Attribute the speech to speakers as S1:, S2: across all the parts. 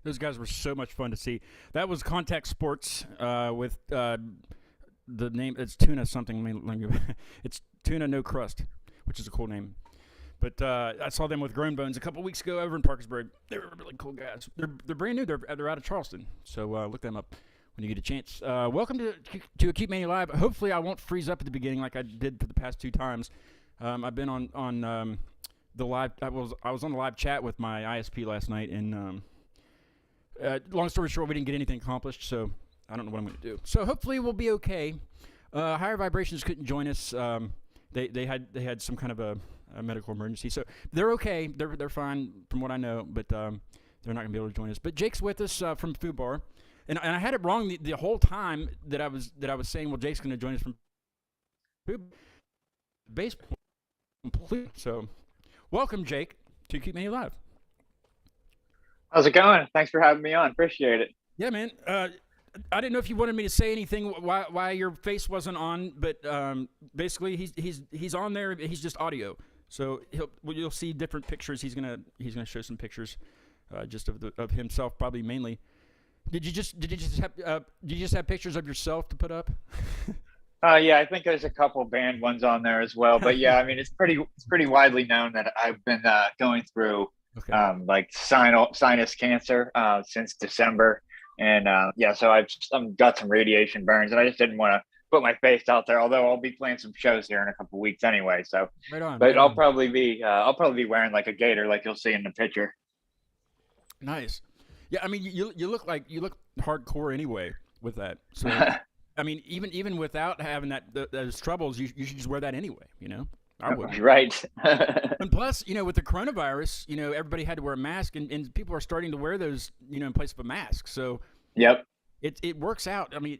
S1: Those guys were so much fun to see. That was Contact Sports with the name. It's Tuna something. It's Tuna No Crust, which is a cool name. But I saw them with Grown Bones a couple weeks ago over in Parkersburg. They were really cool guys. They're brand new. They're out of Charleston. So look them up when you get a chance. Welcome to Acute Mania Live. Hopefully I won't freeze up at the beginning like I did for the past 2 times. I've been on the live. I was on the live chat with my ISP last night, and long story short, we didn't get anything accomplished. So I don't know what I'm going to do. So hopefully we'll be okay. Higher Vibrations couldn't join us. They had some kind of a medical emergency, so they're okay. They're fine from what I know, but they're not going to be able to join us. But Jake's with us from Fubar, and I had it wrong the whole time that I was saying, well, Jake's going to join us from Fubar. Bass complete. So, welcome, Jake, to Keep Me Live.
S2: How's it going? Thanks for having me on. Appreciate it.
S1: Yeah, man. I didn't know if you wanted me to say anything why your face wasn't on, but basically he's on there. He's just audio, so you'll see different pictures. He's gonna show some pictures, just of himself, probably mainly. Did you just have pictures of yourself to put up?
S2: Yeah, I think there's a couple band ones on there as well. But yeah, I mean, it's pretty widely known that I've been going through like sinus cancer since December. And yeah, so I've got some radiation burns, and I just didn't want to put my face out there. Although I'll be playing some shows here in a couple weeks anyway. So,
S1: right on.
S2: But I'll probably be wearing like a gator, like you'll see in the picture.
S1: Nice. Yeah, I mean, you look hardcore anyway with that. So, I mean, even without having those troubles, you should just wear that anyway. You know, I would.
S2: Right.
S1: And plus, with the coronavirus, everybody had to wear a mask, and people are starting to wear those, in place of a mask. So,
S2: yep,
S1: it works out. I mean,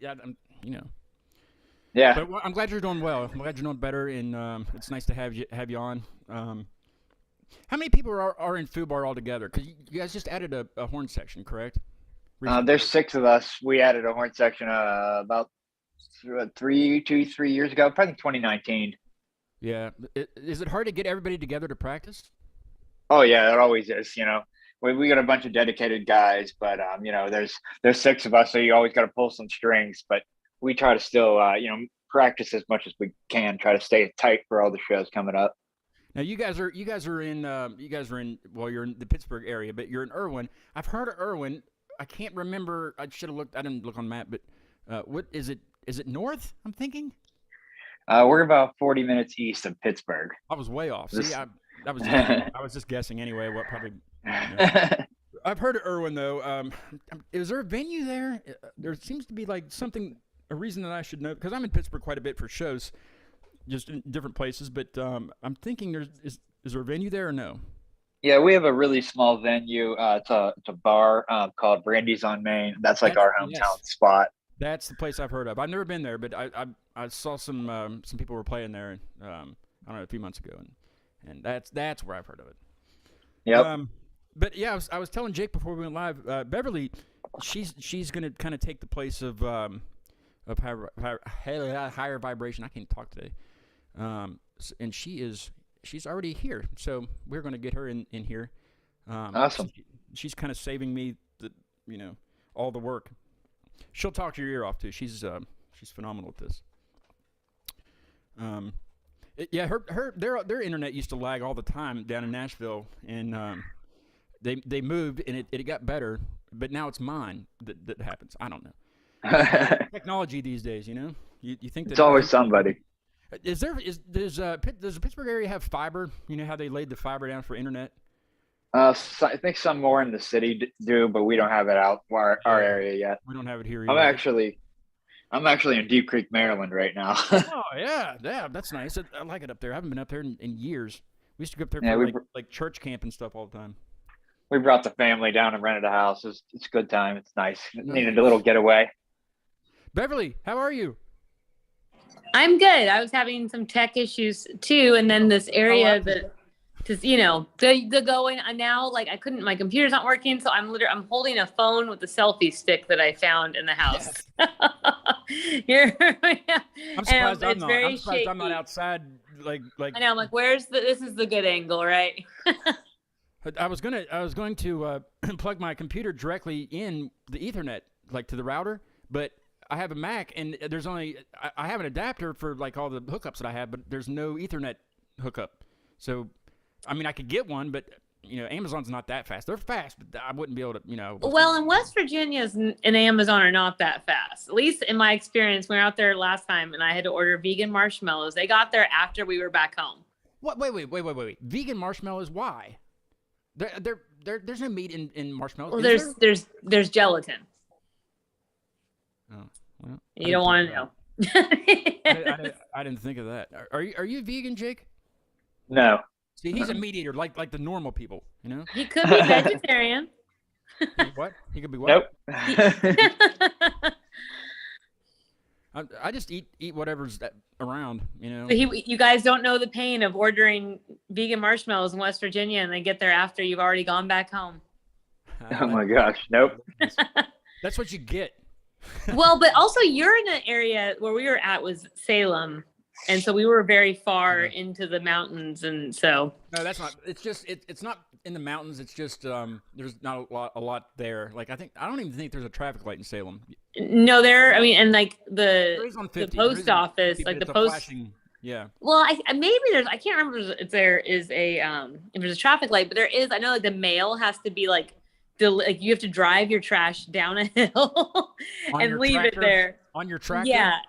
S2: yeah.
S1: But I'm glad you're doing well. I'm glad you're doing better, and it's nice to have you on. How many people are in Fubar altogether? Because you guys just added a horn section, correct?
S2: There's 6 of us. We added a horn section about 3 years ago, probably 2019.
S1: Yeah. Is it hard to get everybody together to practice?
S2: Oh yeah, it always is. We got a bunch of dedicated guys, but there's 6 of us, so you always got to pull some strings. But we try to still practice as much as we can, try to stay tight for all the shows coming up.
S1: Now you guys are in well, you're in the Pittsburgh area, but you're in Irwin. I've heard of Irwin. I can't remember. I should have looked. I didn't look on the map, but what is it? Is it north? I'm thinking.
S2: We're about 40 minutes east of Pittsburgh.
S1: I was way off. See, I was just guessing anyway. What probably. I've heard of Irwin though. Is there a venue there? There seems to be like a reason that I should know, because I'm in Pittsburgh quite a bit for shows, just in different places. But I'm thinking is there a venue there or no?
S2: Yeah, we have a really small venue. It's a bar called Brandy's on Main. That's like our hometown spot.
S1: That's the place I've heard of. I've never been there, but I saw some people were playing there. I don't know, a few months ago, and that's where I've heard of it.
S2: Yep.
S1: But yeah, I was telling Jake before we went live. Beverly, she's gonna kind of take the place of higher vibration. I can't talk today. And she's already here, so we're gonna get her in here.
S2: Awesome.
S1: She's kind of saving me all the work. She'll talk your ear off too. She's phenomenal at this. Their internet used to lag all the time down in Nashville, and they moved, and it got better, but now it's mine that happens. I don't know. Technology these days, you think that
S2: it's always somebody.
S1: Does the Pittsburgh area have fiber? You know how they laid the fiber down for internet?
S2: I think some more in the city do, but we don't have it out our area yet.
S1: We don't have it here either.
S2: I'm actually in Deep Creek, Maryland right now.
S1: Oh yeah, that's nice. I like it up there. I haven't been up there in years. We used to go up there for like church camp and stuff all the time.
S2: We brought the family down and rented a house. It's a good time. It's nice. Needed a little getaway.
S1: Beverly, how are you?
S3: I'm good. I was having some tech issues too, and then this area that just the going now, like I couldn't. My computer's not working, so I'm holding a phone with a selfie stick that I found in the house.
S1: Yes. I'm surprised I'm not outside. Like
S3: I know. I'm like, this is the good angle, right?
S1: I was going to plug my computer directly in the Ethernet, like to the router, but I have a Mac, and there's only I have an adapter for like all the hookups that I have, but there's no Ethernet hookup. So, I mean, I could get one, but Amazon's not that fast. They're fast, but I wouldn't be able to,
S3: Well, in West Virginia and Amazon are not that fast. At least in my experience, we were out there last time, and I had to order vegan marshmallows. They got there after we were back home.
S1: What? Wait. Vegan marshmallows? Why? There's no meat in marshmallows.
S3: Well, there's gelatin.
S1: Oh, well,
S3: you don't want to know.
S1: I didn't think of that. Are you vegan, Jake?
S2: No.
S1: See, he's a meat eater, like the normal people,
S3: He could be vegetarian.
S1: What? He could be what?
S2: Nope.
S1: I just eat whatever's around,
S3: So you guys don't know the pain of ordering vegan marshmallows in West Virginia, and they get there after you've already gone back home.
S2: Oh my gosh, nope.
S1: That's what you get.
S3: Well, but also you're in an area where we were at was Salem, and so we were very far into the mountains, and so.
S1: No, that's not. It's just it's not in the mountains. It's just there's not a lot there. Like I don't even think there's a traffic light in Salem.
S3: No, and like the post office,
S1: 50,
S3: like the post.
S1: Flashing, yeah.
S3: Well, maybe I can't remember if there is if there's a traffic light, but there is. I know like the mail has to be like you have to drive your trash down a hill and leave it there
S1: on your tractor.
S3: Yeah,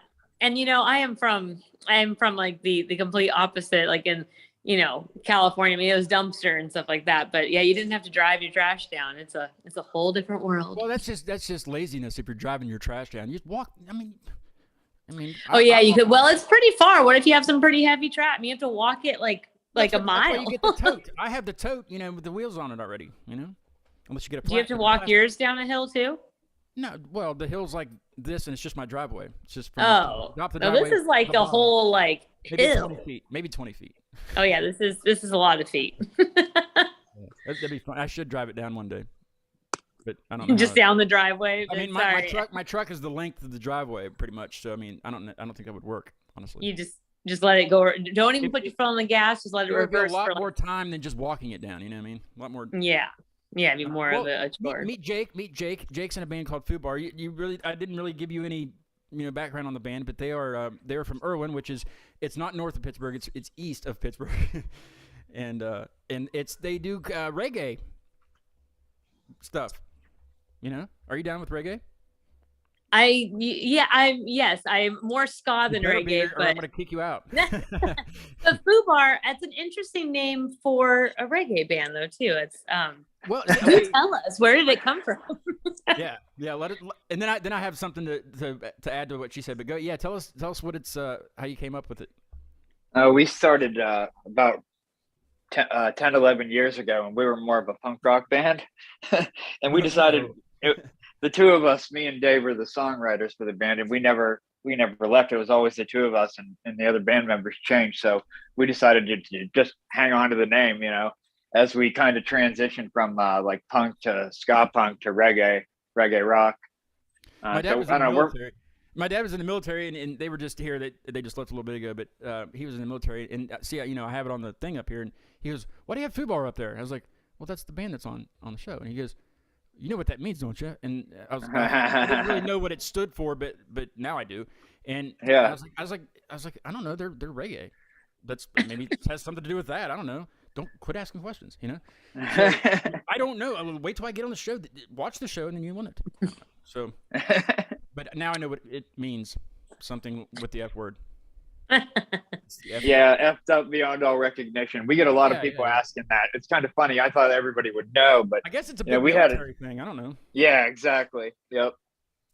S3: and I am from like the complete opposite, like in California. I mean, it was dumpster and stuff like that, but yeah, you didn't have to drive your trash down. It's a whole different world.
S1: Well, that's just laziness. If you're driving your trash down, you just walk. I mean.
S3: Oh yeah, you could. Well, it's pretty far. What if you have some pretty heavy trash? You have to walk it like a mile.
S1: That's why you get the tote. I have the tote, with the wheels on it already. Unless you get a.
S3: Do you have to walk yours down a hill too?
S1: No, well, the hill's like this, and it's just my driveway. It's just
S3: from the driveway. This is like a whole like hill.
S1: Maybe 20 feet.
S3: Oh yeah, this is a lot of feet.
S1: That'd be fun. I should drive it down one day, but I don't know.
S3: Just down the driveway.
S1: I mean, my truck is the length of the driveway, pretty much. So I mean, I don't think that would work, honestly.
S3: You just let it go. Don't even put your foot on the gas. Just let it reverse.
S1: A lot more time than just walking it down. You know what I mean? A lot more.
S3: Yeah. Yeah, be more of a chore.
S1: Meet Jake. Jake's in a band called Fubar. I didn't really give you any background on the band, but they're from Irwin, which it's not north of Pittsburgh. It's east of Pittsburgh, and they do reggae stuff. Are you down with reggae? I'm more ska than reggae, but I'm gonna kick you out.
S3: The Fubar, that's an interesting name for a reggae band, though. Too, it's
S1: well,
S3: tell us, where did it come from?
S1: yeah. Let it, and then I have something to add to what she said. But go, yeah. Tell us what it's how you came up with it.
S2: We started about 10, 11 years ago, and we were more of a punk rock band, and we decided. The two of us, me and Dave, were the songwriters for the band, and we never left. It was always the two of us, and the other band members changed. So we decided to just hang on to the name, as we kind of transitioned from like punk to ska punk to reggae rock.
S1: My dad was in the military. My dad was in the military, and they were just here. They just left a little bit ago, but he was in the military. And see, I have it on the thing up here, and he goes, "Why do you have Fubar up there?" I was like, "Well, that's the band that's on the show." And he goes, "You know what that means, don't you?" And I was like, I didn't really know what it stood for, but now I do. And
S2: yeah,
S1: I was like, I don't know, they're reggae. That's maybe it has something to do with that. I don't know. Don't quit asking questions, So, I don't know. I will wait till I get on the show. Watch the show, and then you want it. So, but now I know what it means. Something with the F word.
S2: Yeah, effed up beyond all recognition. We get a lot of people asking that. It's kind of funny. I thought everybody would know, but
S1: I guess it's a big military thing. I don't know.
S2: Yeah, exactly. Yep.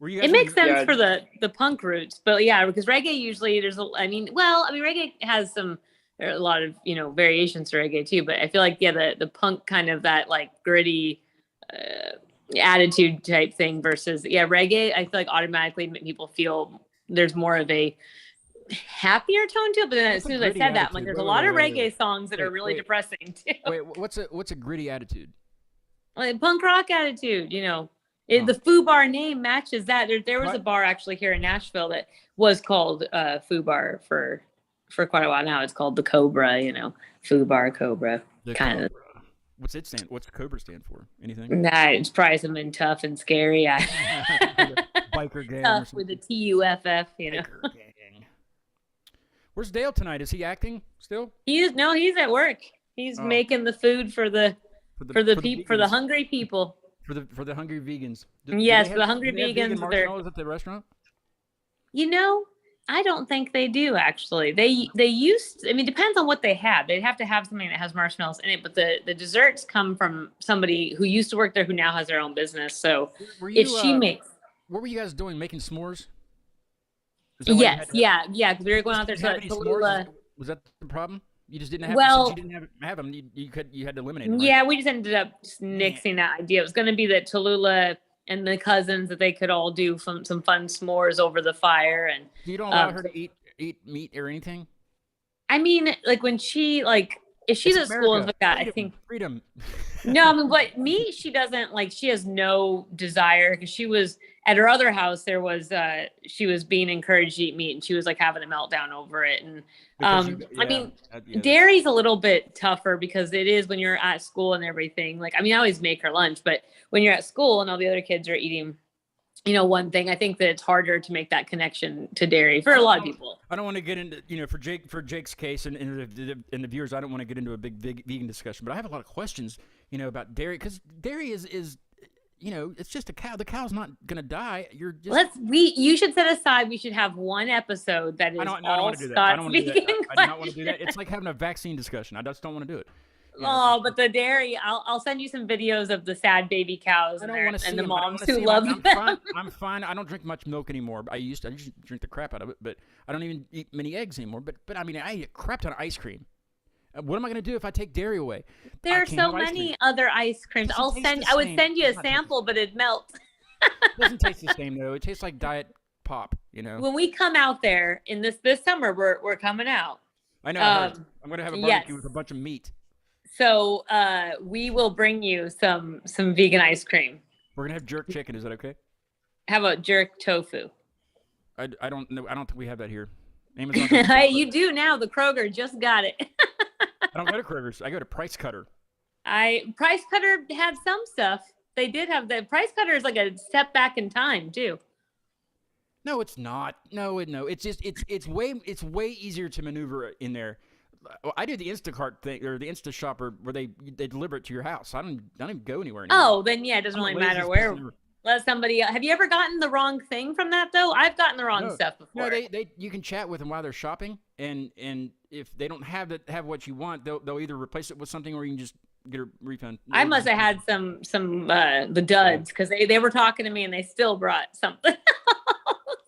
S3: It makes sense for the punk roots, but yeah, because reggae usually reggae has there are a lot of variations to reggae too, but I feel like the punk kind of that like gritty attitude type thing versus reggae. I feel like automatically people feel there's more of a happier tone to it, but then as soon as I said that, I'm like, there's a lot of reggae songs that are really depressing too.
S1: Wait, what's a gritty attitude?
S3: Like punk rock attitude, the Fubar name matches that. There was a bar actually here in Nashville that was called Fubar for quite a while now. It's called the Cobra, Fubar Cobra, kind of.
S1: What's it stand? What's Cobra stand for? Anything?
S3: Nah, it's probably something tough and scary.
S1: Biker gang.
S3: Tough with a TUFF, you know.
S1: Biker gang. Where's Dale tonight? Is he acting still?
S3: He's at work. He's making the food for the hungry people.
S1: For the hungry vegans.
S3: Yes, for the hungry vegans.
S1: Vegan marshmallows at the restaurant?
S3: You know, I don't think they do actually. They used. I mean, it depends on what they have. They'd have to have something that has marshmallows in it. But the desserts come from somebody who used to work there, who now has their own business. So if she makes,
S1: what were you guys doing? Making s'mores?
S3: Yes, yeah. Because we were going out there to
S1: Tallulah. Was that the problem? You just didn't have.
S3: Well,
S1: since you didn't have them. You had to eliminate them. Right?
S3: Yeah, we just ended up just nixing that idea. It was going to be that Tallulah and the cousins, that they could all do some fun s'mores over the fire. And
S1: you don't allow her to eat meat or anything?
S3: I mean, like when she if she's at school and like that, I think
S1: freedom.
S3: No, I mean, but me, she doesn't she has no desire, because she was at her other house. There was she was being encouraged to eat meat, and she was like having a meltdown over it. And I mean, dairy's a little bit tougher because it is when you're at school and everything. Like, I mean, I always make her lunch, but when you're at school and all the other kids are eating, you know, one thing, I think that it's harder to make that connection to dairy for a lot of people.
S1: I don't want to get into, you know, for Jake's case and the viewers, I don't want to get into a big vegan discussion, but I have a lot of questions, you know, about dairy, because dairy is, you know, it's just a cow. The cow's not going to die. You're just...
S3: You should set aside, we should have one episode that is all Scott's vegan.
S1: I do not want to do that. It's like having a vaccine discussion. I just don't want to do it.
S3: Oh, but the dairy, I'll send you some videos of the sad baby cows and the moms who love them.
S1: I'm fine. I don't drink much milk anymore. I used to drink the crap out of it, but I don't even eat many eggs anymore. But I mean, I eat a crap ton of ice cream. What am I going to do if I take dairy away?
S3: There are so many other ice creams. I would send you a sample, but it'd melt.
S1: It doesn't taste the same though. It tastes like Diet Pop, you know.
S3: When we come out there in this summer, we're coming out.
S1: I know. I'm going to have a barbecue with a bunch of meat.
S3: So we will bring you some vegan ice cream.
S1: We're gonna have jerk chicken. Is that okay?
S3: How about jerk tofu?
S1: I don't know. I don't think we have that here. Amazon.
S3: You do now. The Kroger just got it.
S1: I don't go to Kroger's. I go to Price Cutter.
S3: Price Cutter had some stuff. They did have the Price Cutter is like a step back in time too.
S1: No, it's not. No. It's just it's way easier to maneuver in there. I do the Instacart thing or the Insta Shopper where they deliver it to your house. I don't even go anywhere anymore.
S3: Oh, then yeah, it doesn't really matter where. Let somebody. Have you ever gotten the wrong thing from that though? I've gotten the wrong stuff before.
S1: No, you can chat with them while they're shopping, and if they don't have what you want, they'll either replace it with something or you can just get a refund.
S3: I must have had some the duds because they were talking to me and they still brought something else.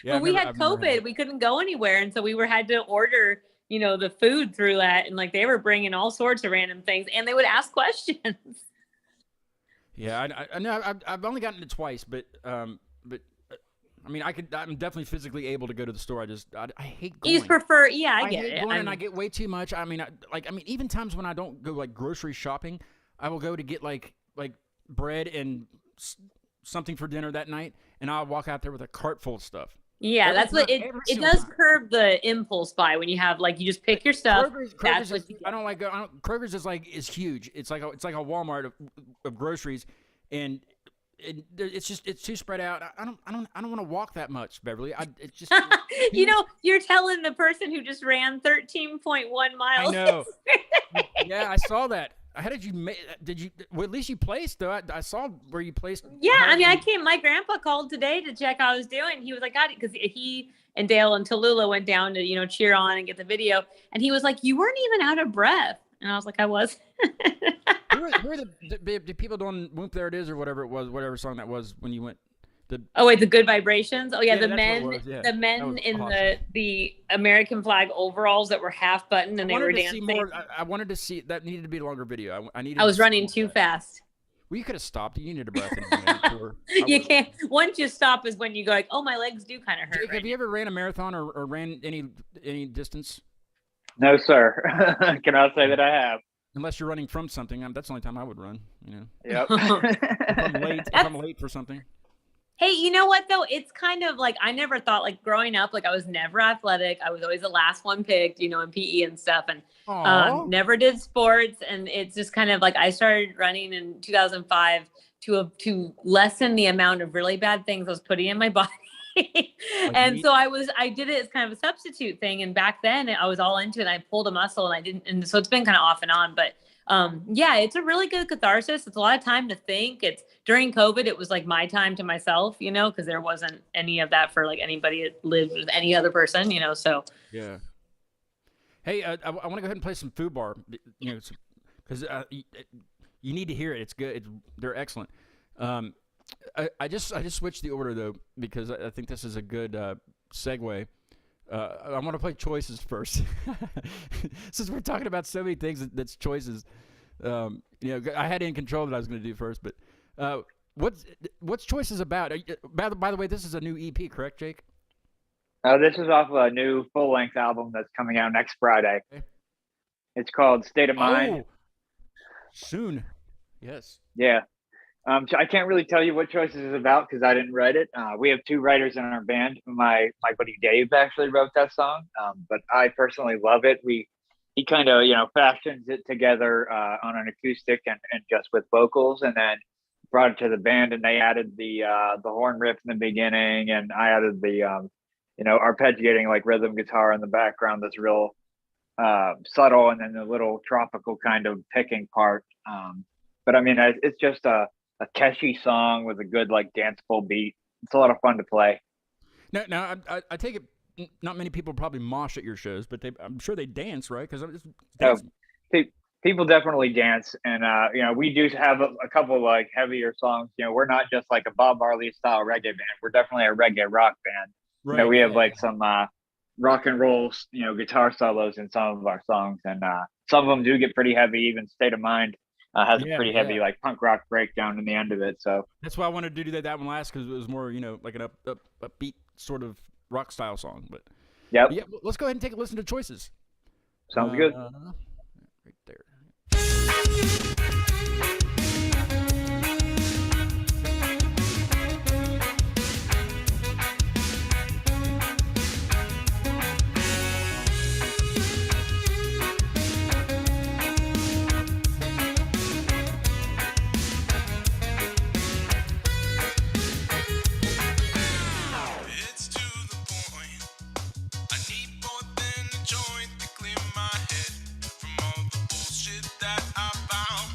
S3: Yeah, when we had COVID, we couldn't go anywhere, and so we had to order, you know, the food through that, and like they were bringing all sorts of random things, and they would ask questions.
S1: Yeah, I know. I've only gotten it twice, but I mean, I'm definitely physically able to go to the store. I hate going.
S3: You prefer, yeah, I get
S1: it. And I get way too much. I mean, even times when I don't go like grocery shopping, I will go to get like bread and something for dinner that night, and I'll walk out there with a cart full of stuff.
S3: Yeah, that's what it does curb the impulse buy when you have you just pick your stuff.
S1: Kroger's I don't like Kroger's is huge. It's like a Walmart of groceries, and it's too spread out. I don't want to walk that much, Beverly. It's just
S3: you know, you're telling the person who just ran 13.1 miles.
S1: I know. Yeah, I saw that. How did you well, at least you placed though. I saw where you placed.
S3: Yeah, I mean, my grandpa called today to check how I was doing. He was like, God, because he and Dale and Tallulah went down to, you know, cheer on and get the video. And he was like, you weren't even out of breath. And I was like, I was.
S1: Who are the people doing Whoop There It Is or whatever it was, whatever song that was when you went?
S3: The Good Vibrations. Oh yeah, the men
S1: awesome.
S3: In the American flag overalls that were half buttoned and they were dancing.
S1: I wanted to see that. Needed to be a longer video.
S3: I was running too fast.
S1: Well, you could have stopped. You needed a breath.
S3: You can't. Once you stop is when you go like, oh, my legs do kind of hurt.
S1: Jake, have you ever ran a marathon or ran any distance?
S2: No, sir. I cannot say that I have.
S1: Unless you're running from something, that's the only time I would run. You know.
S2: Yep.
S1: if I'm late for something.
S3: Hey, you know what though? It's kind of like I never thought like growing up, like I was never athletic. I was always the last one picked, in PE and stuff, and never did sports. And it's just kind of like I started running in 2005 to lessen the amount of really bad things I was putting in my body. And so I did it as kind of a substitute thing. And back then I was all into it. And I pulled a muscle and I didn't. And so it's been kind of off and on, but yeah, it's a really good catharsis. It's a lot of time to think. It's during COVID, it was like my time to myself, because there wasn't any of that for like anybody that lived with any other person, so. Yeah.
S1: Hey, I want to go ahead and play some Fubar, because you need to hear it. It's good. They're excellent. I just switched the order though, because I think this is a good segue. I want to play choices first, since we're talking about so many things that's choices. I had In Control that I was going to do first, but what's choices about? By the way, this is a new EP, correct, Jake?
S2: This is off of a new full-length album that's coming out next Friday. Okay. It's called State of Mind.
S1: Soon. Yes.
S2: Yeah. So I can't really tell you what Choices is about because I didn't write it. We have two writers in our band. My buddy Dave actually wrote that song, but I personally love it. He kind of fashions it together on an acoustic and just with vocals, and then brought it to the band, and they added the horn riff in the beginning, and I added the arpeggiating like rhythm guitar in the background that's real subtle, and then the little tropical kind of picking part. But I mean, it's just a catchy song with a good like danceable beat. It's a lot of fun to play.
S1: Now I take it not many people probably mosh at your shows, but I'm sure they dance, right? Because
S2: people definitely dance, and we do have a couple like heavier songs. We're not just like a Bob Marley style reggae band. We're definitely a reggae rock band. Right. We have like some rock and roll, guitar solos in some of our songs, and some of them do get pretty heavy. Even State of Mind has a pretty heavy like punk rock breakdown in the end of it. So
S1: that's why I wanted to do that one last, because it was more like an upbeat sort of rock style song. But yeah, let's go ahead and take a listen to Choices.
S2: Sounds good.
S1: Right there.
S4: That I found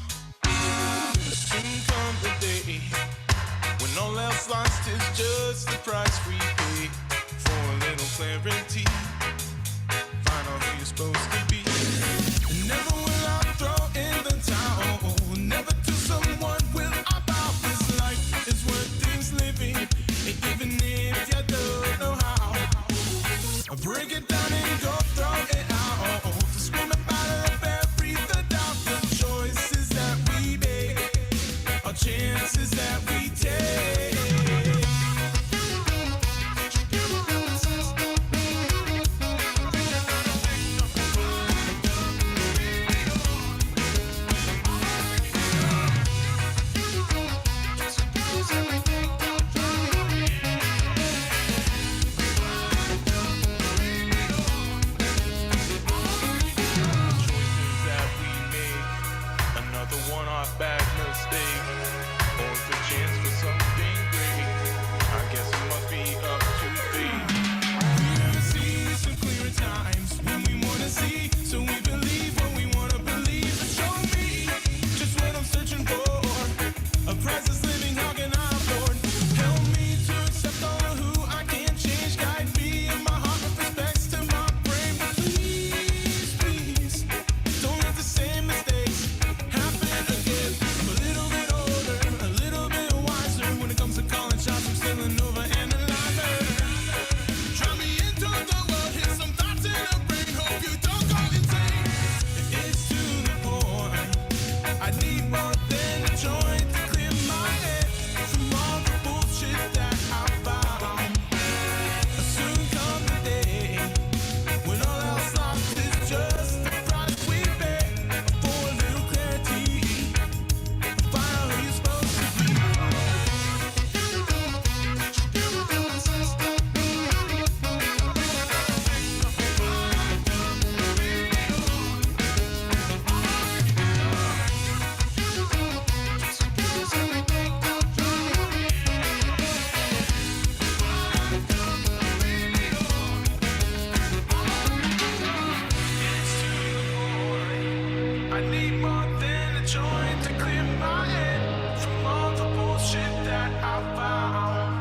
S4: I need more than a joint to clear my head from all the bullshit that I found.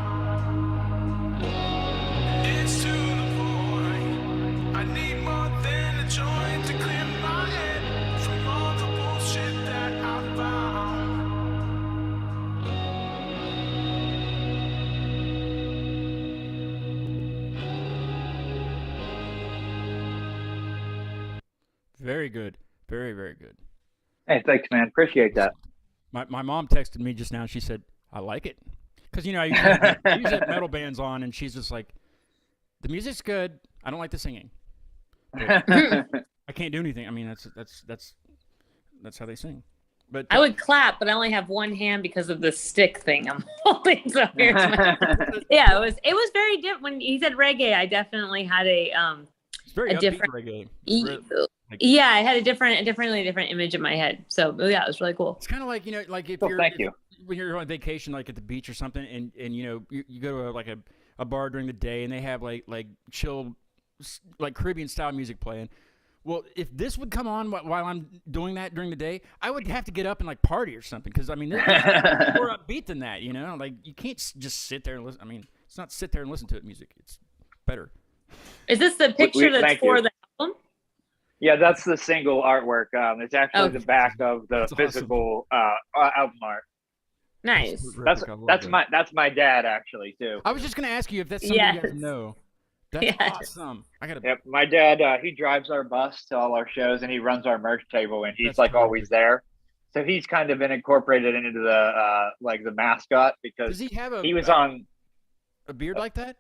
S4: It's to the point. I need more than a joint to clear my head from all the bullshit that I found.
S1: Very good. Very, very good.
S2: Hey, thanks, man. Appreciate that.
S1: My mom texted me just now. She said, I like it. Because, I usually have metal bands on, and she's just like, the music's good. I don't like the singing. But I can't do anything. I mean, that's how they sing. But
S3: I would clap, but I only have one hand because of the stick thing I'm holding. So here's yeah, it was very different. When he said reggae, I definitely had
S1: it's very
S3: a different
S1: reggae.
S3: Yeah, I had a really different image in my head. So yeah, it was really cool.
S1: It's kind of like, like if when you're on vacation, like at the beach or something, and you go to a bar during the day, and they have like chill, like Caribbean style music playing. Well, if this would come on while I'm doing that during the day, I would have to get up and like party or something. Because I mean, there's more upbeat than that. Like you can't just sit there and listen. I mean, it's not sit there and listen to it music. It's better.
S3: Is this the picture that's for the album?
S2: Yeah, that's the single artwork. It's actually the back of the
S1: That's
S2: physical album art.
S3: Nice.
S2: That's my dad actually too.
S1: I was just gonna ask you if that's something you guys know. That's awesome.
S2: Yep, my dad he drives our bus to all our shows, and he runs our merch table, and he's always there. So he's kind of been incorporated into the the mascot because he was on
S1: a beard like that.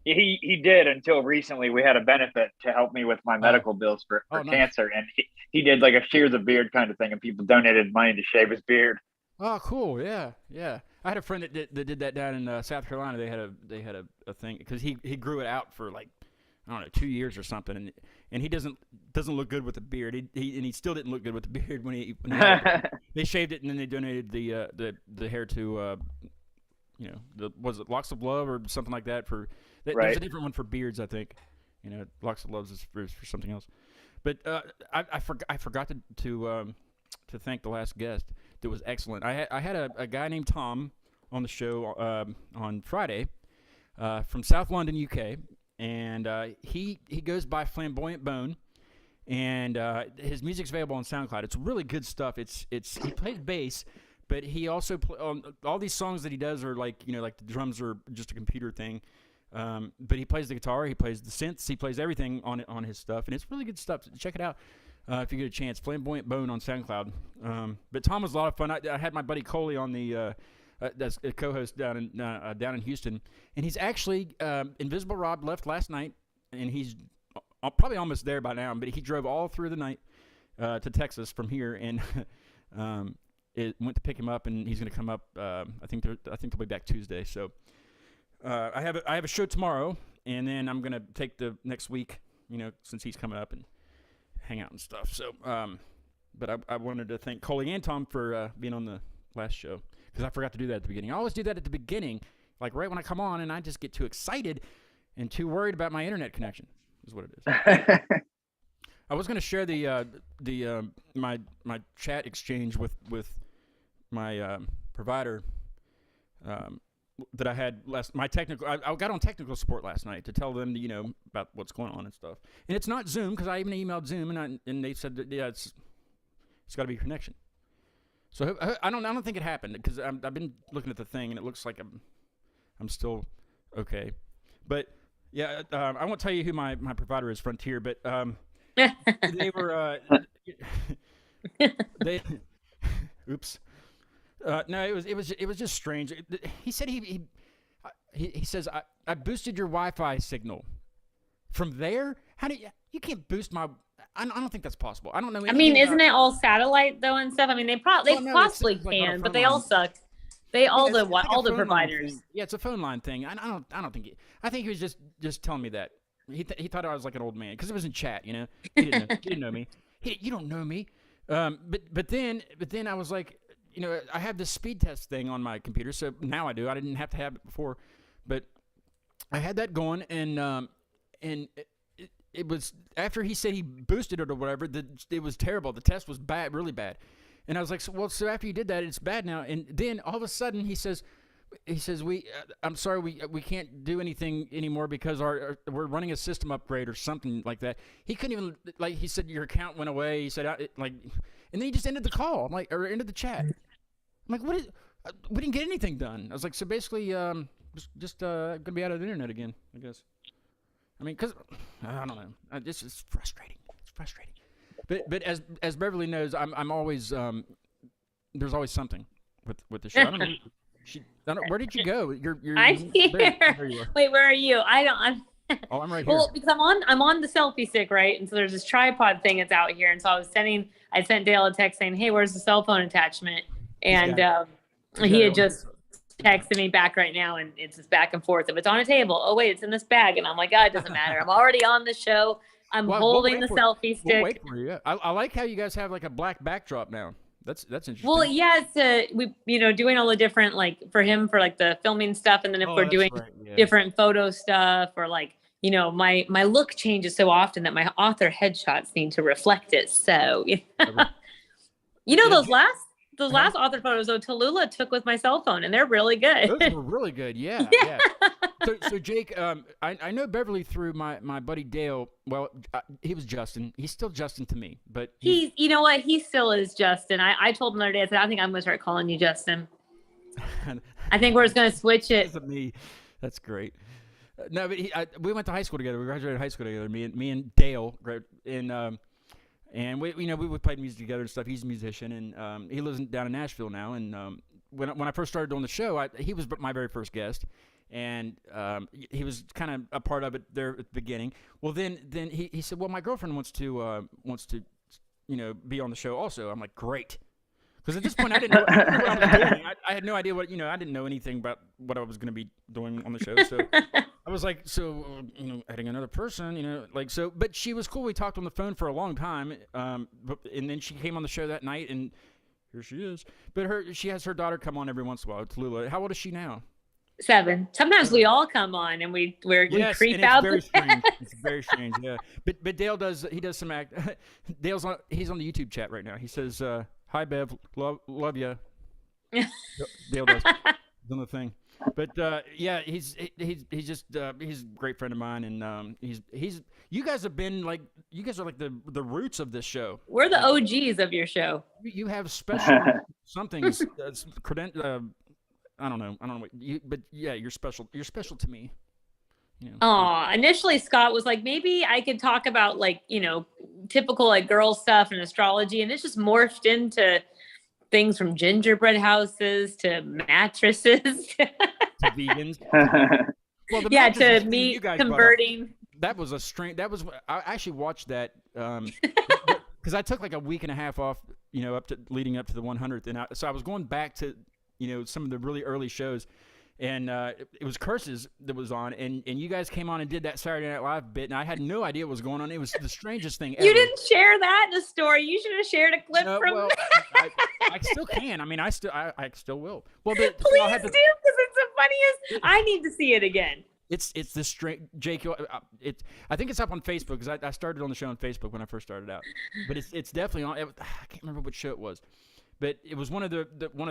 S2: He did until recently. We had a benefit to help me with my medical bills for cancer, and he did like a shear the beard kind of thing, and people donated money to shave his beard.
S1: Oh, cool! Yeah. I had a friend that did that down in South Carolina. They had a thing because he grew it out for like, I don't know, 2 years or something, and he doesn't look good with the beard. He still didn't look good with the beard when he they shaved it, and then they donated the hair to was it Locks of Love or something like that for. There's a different one for beards, I think. Locks of Love is for something else. But I forgot to thank the last guest. That was excellent. I had a guy named Tom on the show on Friday from South London, UK, and he goes by Flamboyant Bone, and his music's available on SoundCloud. It's really good stuff. He plays bass, but he also all these songs that he does are like the drums are just a computer thing. But he plays the guitar, he plays the synths, he plays everything on his stuff, and it's really good stuff. Check it out if you get a chance. Flamboyant Bone on SoundCloud. But Tom was a lot of fun. I had my buddy Coley on the that's a co-host down in Houston, and he's actually Invisible Rob left last night, and he's probably almost there by now. But he drove all through the night to Texas from here, and it went to pick him up, and he's going to come up. I think they'll be back Tuesday. So. I have a show tomorrow, and then I'm gonna take the next week, since he's coming up and hang out and stuff. So, but I wanted to thank Coley and Tom for being on the last show because I forgot to do that at the beginning. I always do that at the beginning, like right when I come on, and I just get too excited and too worried about my internet connection. Is what it is. I was gonna share my chat exchange with my provider. That I had I got on technical support last night to tell them about what's going on and stuff. And it's not Zoom because I even emailed Zoom and they said that it's got to be connection. So I don't think it happened because I've been looking at the thing and it looks like I'm still okay. But yeah, I won't tell you who my provider is, Frontier, but they were oops. No, it was just strange. He said he says I boosted your Wi-Fi signal from there. How do you can't boost my? I don't think that's possible. I don't know.
S3: I mean, isn't it all satellite though and stuff? I mean, they possibly can, but they all suck. All the providers.
S1: Yeah, it's a phone line thing. I don't think. I think he was just telling me that. He thought I was like an old man because it was in chat. He didn't know me. You don't know me. But then I was like. I have this speed test thing on my computer, so now I do. I didn't have to have it before, but I had that going, and it was after he said he boosted it or whatever. It was terrible. The test was bad, really bad. And I was like, so after you did that, it's bad now. And then all of a sudden he says, I'm sorry, we can't do anything anymore because we're running a system upgrade or something like that. He couldn't even, like, he said your account went away. He said and then he just ended the call. I'm like, or ended the chat. I'm like, we didn't get anything done. I was like, so basically, just gonna be out of the internet again, I guess. I mean, cause I don't know. This is frustrating. It's frustrating. But as Beverly knows, I'm always there's always something with the show. I don't know. Where did you go?
S3: I'm here.
S1: There you are.
S3: Wait, where are you? I'm
S1: right here.
S3: Well, because I'm on the selfie stick, right? And so there's this tripod thing that's out here. And so I sent Dale a text saying, hey, where's the cell phone attachment? And he had just texted me back right now, and it's just back and forth. If it's on a table, oh wait, it's in this bag. And I'm like, oh, it doesn't matter. I'm already on the show. I'm holding the selfie stick.
S1: We'll wait for you. I like how you guys have like a black backdrop now. That's interesting.
S3: Well, yeah, it's we doing all the different, like, for him for like the filming stuff, and then if we're doing different photo stuff, or like, my look changes so often that my author headshots need to reflect it. So those last author photos though Tallulah took with my cell phone, and they're really good.
S1: Those were really good. Yeah. So Jake, I know Beverly through my buddy Dale. Well, he was Justin. He's still Justin to me, but
S3: he's you know what? He still is Justin. I told him the other day, I said, I think I'm gonna start calling you Justin. I think we're just gonna switch it.
S1: Me. That's great. No, but we went to high school together. We graduated high school together. Me and Dale, and we played music together and stuff. He's a musician, and he lives down in Nashville now. And when I first started doing the show, he was my very first guest. And he was kind of a part of it there at the beginning. Well, then he said, well, my girlfriend wants to be on the show also. I'm like, great. Because at this point, I didn't know what I was doing. I had no idea I didn't know anything about what I was going to be doing on the show. So I was like, adding another person, but she was cool. We talked on the phone for a long time. And then she came on the show that night, and here she is. But she has her daughter come on every once in a while, Tallulah. How old is she now?
S3: 7. Sometimes we all come on and we creep out.
S1: It's very strange. It's very strange, yeah. But Dale does some act. He's on the YouTube chat right now. He says, "Hi Bev, love you." Dale does. He's on the thing. But he's just he's a great friend of mine, and you guys are like the roots of this show.
S3: We're the OGs of your show.
S1: You have special somethings. I don't know what but yeah, you're special. You're special to me.
S3: Initially Scott was like, maybe I could talk about typical like girl stuff and astrology, and it's just morphed into things from gingerbread houses to mattresses to
S1: vegans. Well,
S3: to me converting.
S1: That was I actually watched that because I took like a week and a half off, leading up to the 100th, and so I was going back to some of the really early shows, and it was Curses that was on, and you guys came on and did that Saturday Night Live bit, and I had no idea what was going on. It was the strangest thing ever.
S3: You didn't share that in the story. You should have shared a clip from.
S1: Well, I still can. I mean, I still will. Well,
S3: please do, because it's the funniest. I need to see it again.
S1: It's the strange, Jake. I think it's up on Facebook because I started on the show on Facebook when I first started out, but it's definitely on. I can't remember what show it was. But it was one of the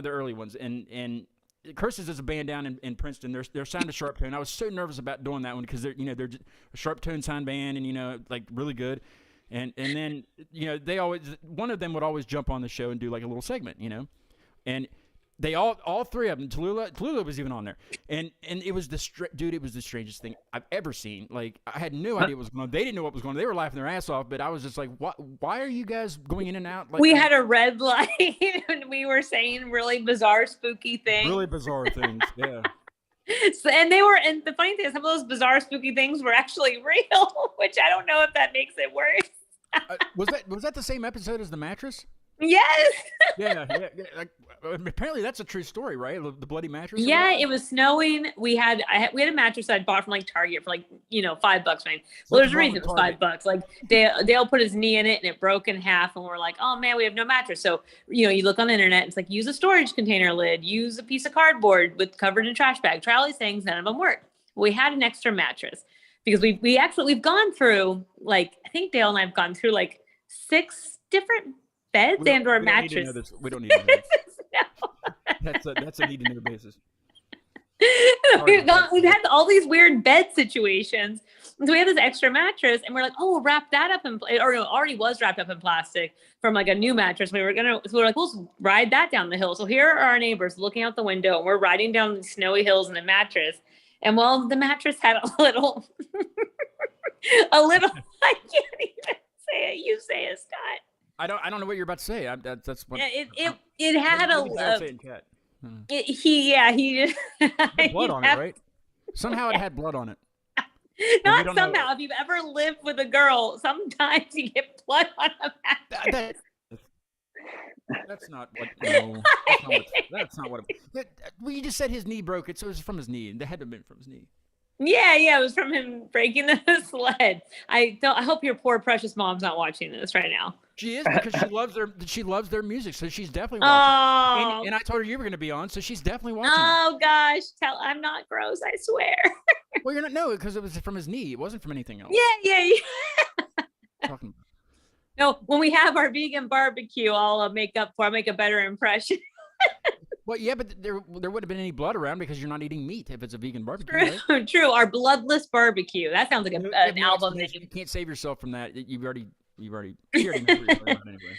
S1: early ones, and Curses is a band down in Princeton. They're signed to Sharp Tone. I was so nervous about doing that one because they're a Sharp Tone signed band, and like really good, and then they always, one of them would always jump on the show and do like a little segment, and they all three of them. Tallulah was even on there, and it was it was the strangest thing I've ever seen. Like, I had no idea what was going on. They didn't know what was going on. They were laughing their ass off, but I was just like, why are you guys going in and out? Like,
S3: we had a red light and we were saying really bizarre, spooky things.
S1: Really bizarre things, yeah.
S3: And the funny thing is, some of those bizarre, spooky things were actually real, which I don't know if that makes it worse.
S1: Was that the same episode as the mattress?
S3: Yes.
S1: Yeah. Like, apparently that's a true story, right? The bloody mattress.
S3: Yeah, it was snowing. We had a mattress I'd bought from like Target for like $5, man. Well, there's a reason it was $5. Like Dale put his knee in it and it broke in half, and we're like, oh man, we have no mattress. So you look on the internet, it's like, use a storage container lid, use a piece of cardboard covered in a trash bag. Try all these things, none of them work. We had an extra mattress. because we've gone through, like, I think Dale and I have gone through like 6 different beds and or mattresses.
S1: We don't need to know this. That's a need to know basis.
S3: We've had all these weird bed situations. And so we have this extra mattress, and we're like, oh, we'll wrap that up or it already was wrapped up in plastic from like a new mattress. So we're like, we'll ride that down the hill. So here are our neighbors looking out the window, and we're riding down the snowy hills in a mattress. And well, the mattress had a little, I can't even say it. You say it, Scott.
S1: I don't know what you're about to say. That's what.
S3: Yeah, it had he
S1: had blood on it, right? Somehow it had blood on it.
S3: Not somehow. If you've ever lived with a girl, sometimes you get blood on a mattress.
S1: That's not what. No, that's not what. Well, you just said his knee broke it, so it was from his knee. It had to have been from his knee.
S3: Yeah, it was from him breaking the sled. I hope your poor precious mom's not watching this right now.
S1: She is, because she loves their music, so she's definitely watching.
S3: Oh.
S1: And I told her you were going to be on, so she's definitely watching.
S3: Oh gosh, I'm not gross, I swear.
S1: Well, you're not. No, because it was from his knee. It wasn't from anything else.
S3: Yeah.
S1: Talking about.
S3: No, when we have our vegan barbecue, I'll make a better impression.
S1: Well, yeah, but there wouldn't have been any blood around because you're not eating meat if it's a vegan barbecue. Right?
S3: True. Our bloodless barbecue. That sounds like an album name.
S1: You can't save yourself from that. You already know what you're talking about anyway.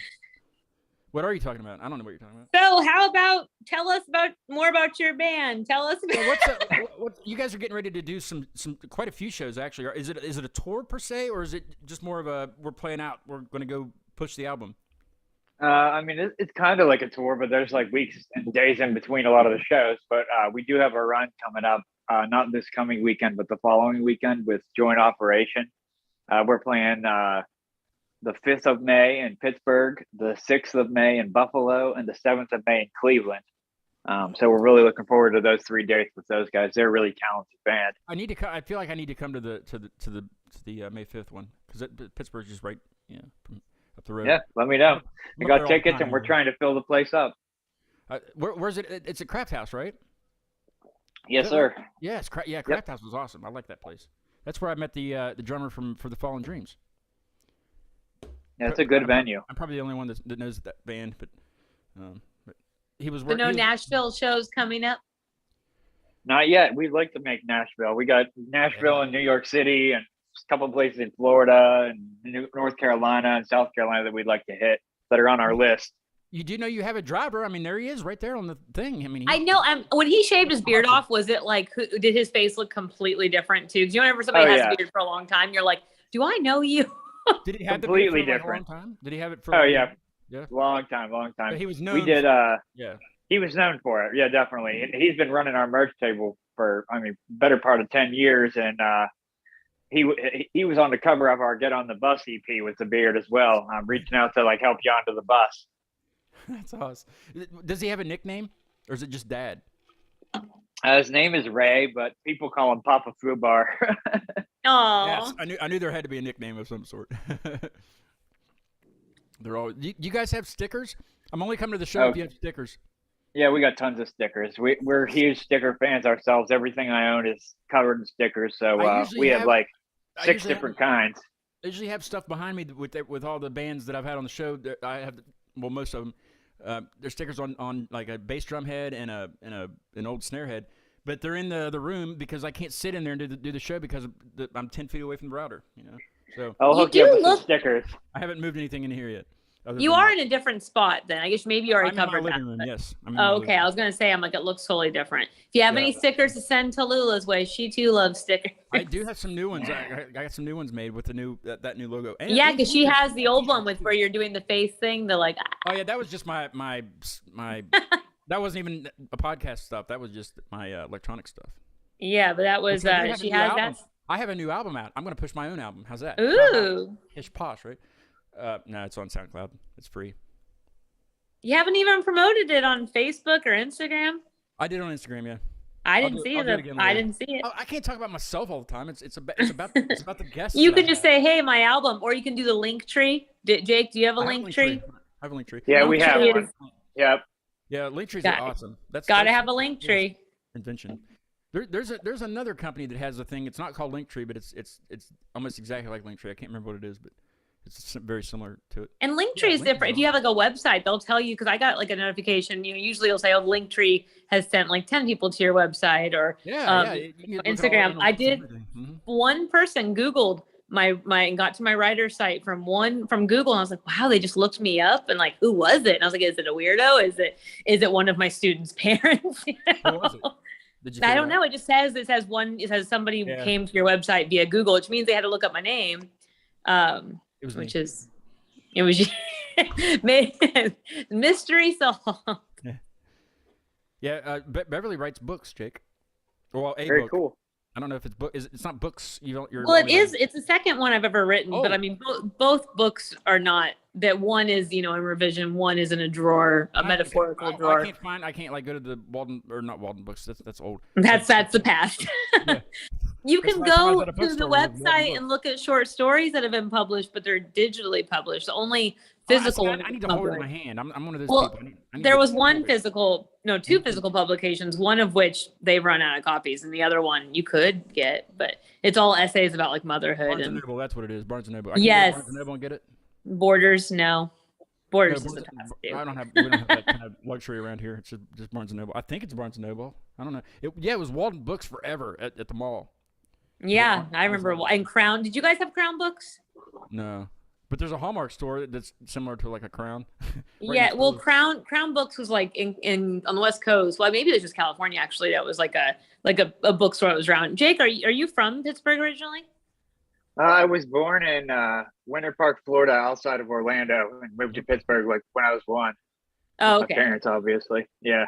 S1: What are you talking about? I don't know what you're talking about.
S3: So how about tell us more about your band? Tell us about
S1: what you guys are getting ready to do some quite a few shows actually. Is it a tour per se, or is it just more of a we're playing out, we're going to go push the album?
S2: I mean, it's kind of like a tour, but there's like weeks and days in between a lot of the shows. But we do have a run coming up, not this coming weekend, but the following weekend with Joint Operation. We're playing the 5th of May in Pittsburgh, the 6th of May in Buffalo, and the 7th of May in Cleveland. So we're really looking forward to those 3 dates with those guys. They're a really talented band.
S1: I feel like I need to come to the May 5th one, because Pittsburgh's just right, up the road.
S2: Yeah, let me know. I got tickets, and we're trying to fill the place up.
S1: Where's it? It's at Crafthouse, right?
S2: Yes, sir.
S1: Yeah, Crafthouse was awesome. I like that place. That's where I met the drummer for the Fallen Dreams.
S2: Yeah, it's a good venue.
S1: I'm probably the only one that knows that band, but he was.
S3: So Nashville shows coming up.
S2: Not yet. We'd like to make Nashville. We got Nashville and New York City and a couple of places in Florida and North Carolina and South Carolina that we'd like to hit that are on our list.
S1: You do know you have a driver. I mean, there he is right there on the thing. I mean,
S3: I know. When he shaved his beard off, was it like, did his face look completely different too? Because whenever somebody has a beard for a long time, you're like, do I know you?
S1: Did he have
S2: completely
S1: the beard
S2: different?
S1: For a long time? Did he have it for?
S2: Yeah. Long time.
S1: But he was known.
S2: We did.
S1: Yeah.
S2: He was known for it. Yeah, definitely. He's been running our merch table for, better part of 10 years. And he was on the cover of our Get on the Bus EP with the beard as well. I'm reaching out to help you onto the bus.
S1: That's awesome. Does he have a nickname, or is it just Dad?
S2: His name is Ray, but people call him Papa Fubar.
S3: Oh.
S1: Yes, I knew there had to be a nickname of some sort. They're all. You guys have stickers? I'm only coming to the show if you have stickers.
S2: Yeah, we got tons of stickers. We're huge sticker fans ourselves. Everything I own is covered in stickers. So we have 6 different kinds.
S1: I usually have stuff behind me with all the bands that I've had on the show. I have, most of them. There's stickers on like a bass drum head and an old snare head, but they're in the room because I can't sit in there and do the show because I'm 10 feet away from the router. So
S2: I'll hook you up with some stickers.
S1: I haven't moved anything in here yet.
S3: You are in a different spot then. I guess maybe you already covered that.
S1: I'm in my living room, yes.
S3: Okay. I was going to say, it looks totally different. If you have any stickers to send to Lula's way, she too loves stickers.
S1: I do have some new ones. I got some new ones made with the new that new logo. And
S3: because she has the old one with where you're doing the face thing. Oh
S1: yeah, that was just my that wasn't even a podcast stuff. That was just my electronic stuff.
S3: Yeah, but that was she has that.
S1: I have a new album out. I'm going to push my own album. How's that?
S3: Ooh.
S1: Ish posh, right? No, it's on SoundCloud. It's free.
S3: You haven't even promoted it on Facebook or Instagram?
S1: I did on Instagram, yeah.
S3: I didn't see it.
S1: I can't talk about myself all the time. It's about the guests.
S3: You could just say, "Hey, my album," or you can do the link tree. Jake, do you have a link tree?
S1: I have a link tree.
S2: Yeah, we have one. Yep.
S1: Yeah, link trees are awesome. That's
S3: gotta have a link tree.
S1: Invention. There's another company that has a thing. It's not called Linktree, but it's almost exactly like Linktree. I can't remember what it is, but it's very similar to it.
S3: And Linktree is different. If you have like a website, they'll tell you, because I got like a notification. Usually it'll say, "Oh, Linktree has sent like 10 people to your website," or Instagram. I did. Mm-hmm. One person Googled my and got to my writer's site from Google, and I was like, wow, they just looked me up and like, who was it? And I was like, is it a weirdo? Is it one of my students' parents?
S1: Who was it? Did you
S3: I don't know. It says somebody came to your website via Google, which means they had to look up my name. It was mystery solved.
S1: Yeah. Beverly writes books, Jake. Well,
S2: very
S1: book.
S2: Cool.
S1: I don't know if it's book. It's not books. Well,
S3: it is. It's the second one I've ever written, but I mean, both books are not. That one is, in revision. One is in a drawer, a metaphorical drawer.
S1: I can't like go to the Walden or not Walden books. That's old.
S3: That's the past. Yeah. You can go to the website and look at short stories that have been published, but they're digitally published. The only physical.
S1: I need to hold it in my hand. I'm one of those people.
S3: There was two physical publications, one of which they run out of copies, and the other one you could get, but it's all essays about like motherhood.
S1: Barnes and Noble, that's what it is. Barnes and Noble.
S3: Yes.
S1: Barnes and Noble and get it.
S3: Borders, no. Borders.
S1: We don't have that kind of luxury around here. It's just Barnes and Noble. I think it's Barnes and Noble. I don't know. It was Walden Books forever at the mall.
S3: Yeah, I remember. And Crown. Did you guys have Crown books?
S1: No, but there's a Hallmark store that's similar to like a Crown.
S3: Yeah, well, Crown Books was like in on the West Coast. Well, maybe it was just California actually. That was like a bookstore that was around. Jake, are you from Pittsburgh originally?
S2: I was born in Winter Park, Florida, outside of Orlando, and moved to Pittsburgh like when I was 1.
S3: Oh, okay.
S2: My parents, obviously. Yeah.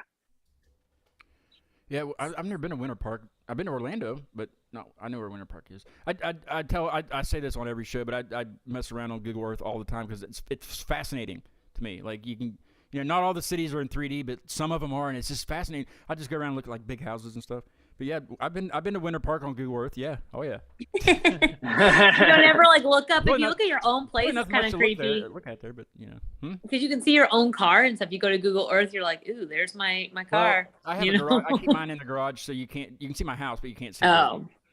S1: Yeah, I've never been to Winter Park. I've been to Orlando, but no, I know where Winter Park is. I say this on every show, but I mess around on Google Earth all the time because it's fascinating to me. Like you can, not all the cities are in 3D, but some of them are, and it's just fascinating. I just go around and look at like big houses and stuff. But yeah, I've been to Winter Park on Google Earth. Yeah, oh yeah.
S3: You don't ever like look up. If you look at your own place, it's kind of creepy.
S1: Look at there, but
S3: because you can see your own car and stuff. You go to Google Earth, you're like, ooh, there's my car.
S1: Well, I have a garage. I keep mine in the garage, so you can see my house, but you can't see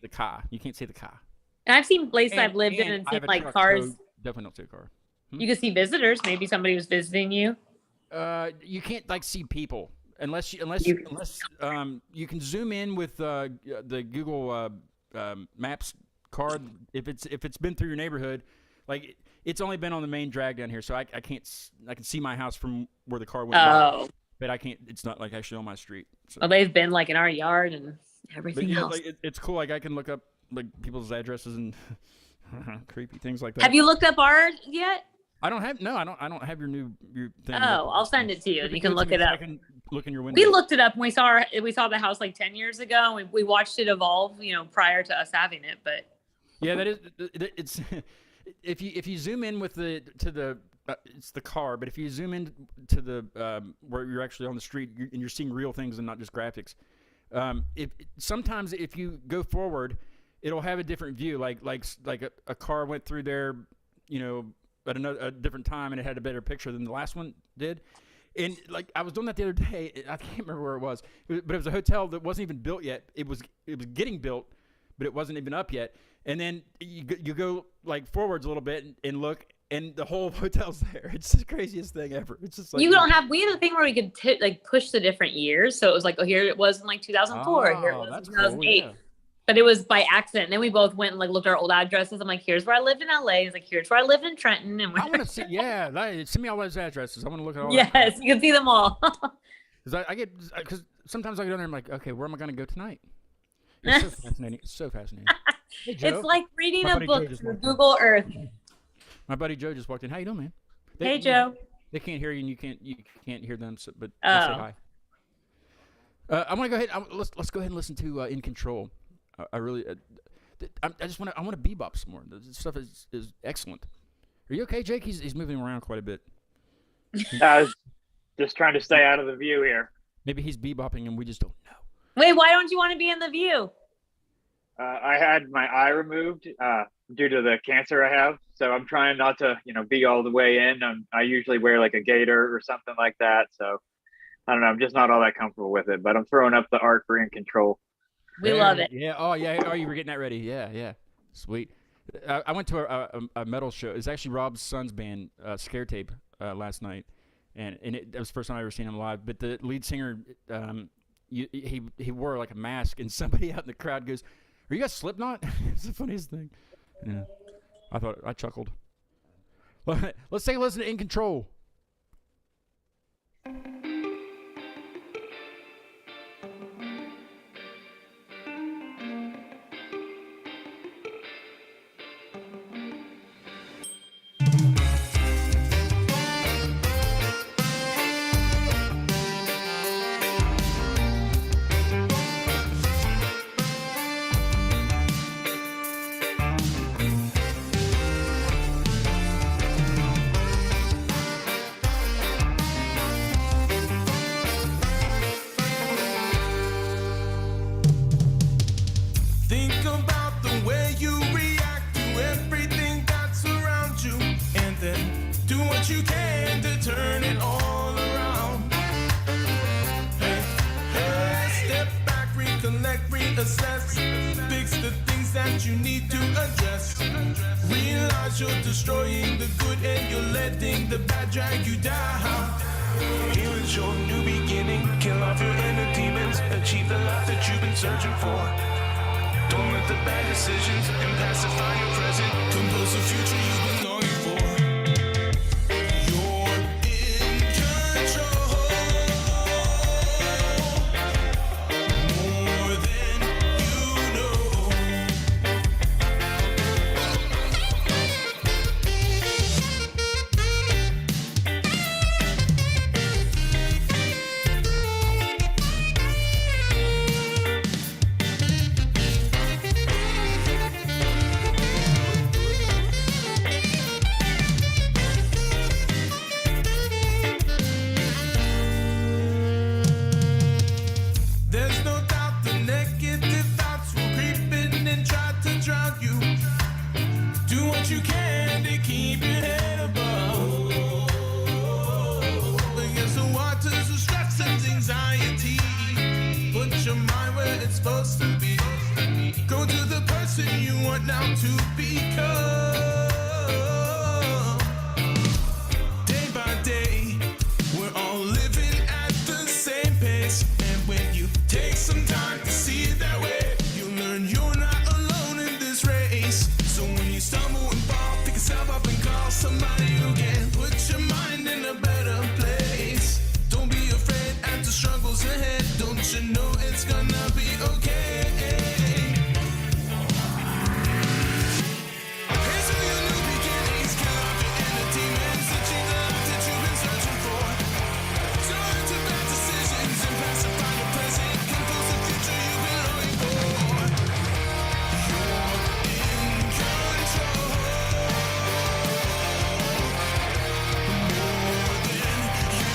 S1: the car. You can't see the car.
S3: And I've seen places I've lived in and seen like cars.
S1: So definitely don't see a car.
S3: You can see visitors. Maybe somebody was visiting you.
S1: You can't like see people. Unless you can zoom in with the Google Maps card, if it's been through your neighborhood, like it's only been on the main drag down here, so I can see my house from where the car went.
S3: Oh,
S1: but I can't. It's not like actually on my street. So.
S3: Well, they've been like in our yard and everything else.
S1: Like, it's cool. Like I can look up like people's addresses and creepy things like that.
S3: Have you looked up ours yet?
S1: I don't have your thing.
S3: Oh, I'll send it to you. You can look it up.
S1: I can look in your window.
S3: We looked it up and we saw the house like 10 years ago. And we watched it evolve, prior to us having it. But
S1: yeah, that is it's if you zoom in with it's the car, but if you zoom in to the where you're actually on the street and you're seeing real things and not just graphics, sometimes if you go forward, it'll have a different view. Like a car went through there, at a different time, and it had a better picture than the last one did. And like I was doing that the other day, I can't remember where it was, but it was a hotel that wasn't even built yet. It was getting built, but it wasn't even up yet. And then you go like forwards a little bit and look, and the whole hotel's there. It's the craziest thing ever. It's just like we
S3: had a thing where we could push the different years. So it was like, oh, here it was in like 2004, here it was in 2008. Cool, yeah. But it was by accident. And then we both went and like looked at our old addresses. I'm like, here's where I lived in LA. He's like, here's where I lived in Trenton. And
S1: I want to see, send me all those addresses. I want to look at all.
S3: Yes, you can see them all.
S1: Because sometimes I get on there and I'm like, okay, where am I going to go tonight? It's so fascinating. It's so fascinating. Hey, Joe.
S3: It's like reading a book through Google Earth.
S1: My buddy Joe just walked in. How you doing, man?
S3: Hey, Joe.
S1: They can't hear you, and you can't hear them. So, but say hi. I'm gonna go ahead. Let's go ahead and listen to "In Control." I really, I want to bebop some more. This stuff is excellent. Are you okay, Jake? He's moving around quite a bit.
S2: I was just trying to stay out of the view here.
S1: Maybe he's bebopping and we just don't know.
S3: Wait, why don't you want to be in the view?
S2: I had my eye removed due to the cancer I have, so I'm trying not to, be all the way in. I usually wear like a gaiter or something like that. So I don't know. I'm just not all that comfortable with it, but I'm throwing up the art for In Control.
S3: We love it.
S1: Yeah. Oh, yeah. Oh, you were getting that ready. Yeah. Sweet. I went to a metal show. It's actually Rob's son's band, Scare Tape, last night, and it was the first time I ever seen him live. But the lead singer, he wore like a mask, and somebody out in the crowd goes, "Are you guys Slipknot?" It's the funniest thing. Yeah. I chuckled. Let's take a listen to In Control.
S4: Think about the way you react to everything that's around you, and then do what you can to turn it all around. Hey, step back, recollect, reassess, fix the things that you need to address. Realize you're destroying the good and you're letting the bad drag you down. Here's your new beginning, kill off your inner demons, achieve the life that you've been searching for. Don't let the bad decisions and pacify your present compose the future you've been longing for. You're in control more than you know. There's no doubt the negative thoughts will creep in and try to drown you. Do what you can to keep your head above. Against the waters of stress and anxiety. Put your mind where it's supposed to be. Go to the person you want now to become. Day by day, we're all living at the same pace. And when you take some time to see it that way, you'll learn you're not alone in this race. So when you stumble and fall, pick yourself up and call somebody who can put your mind in a better place. Don't be afraid at the struggles ahead. Don't you know it's gonna be okay? Here's to your new beginnings, kill off your inner demons, achieve the life that you've been searching for. Turn to bad decisions and pacify the present, compose the future you've been longing for. You're in control more than you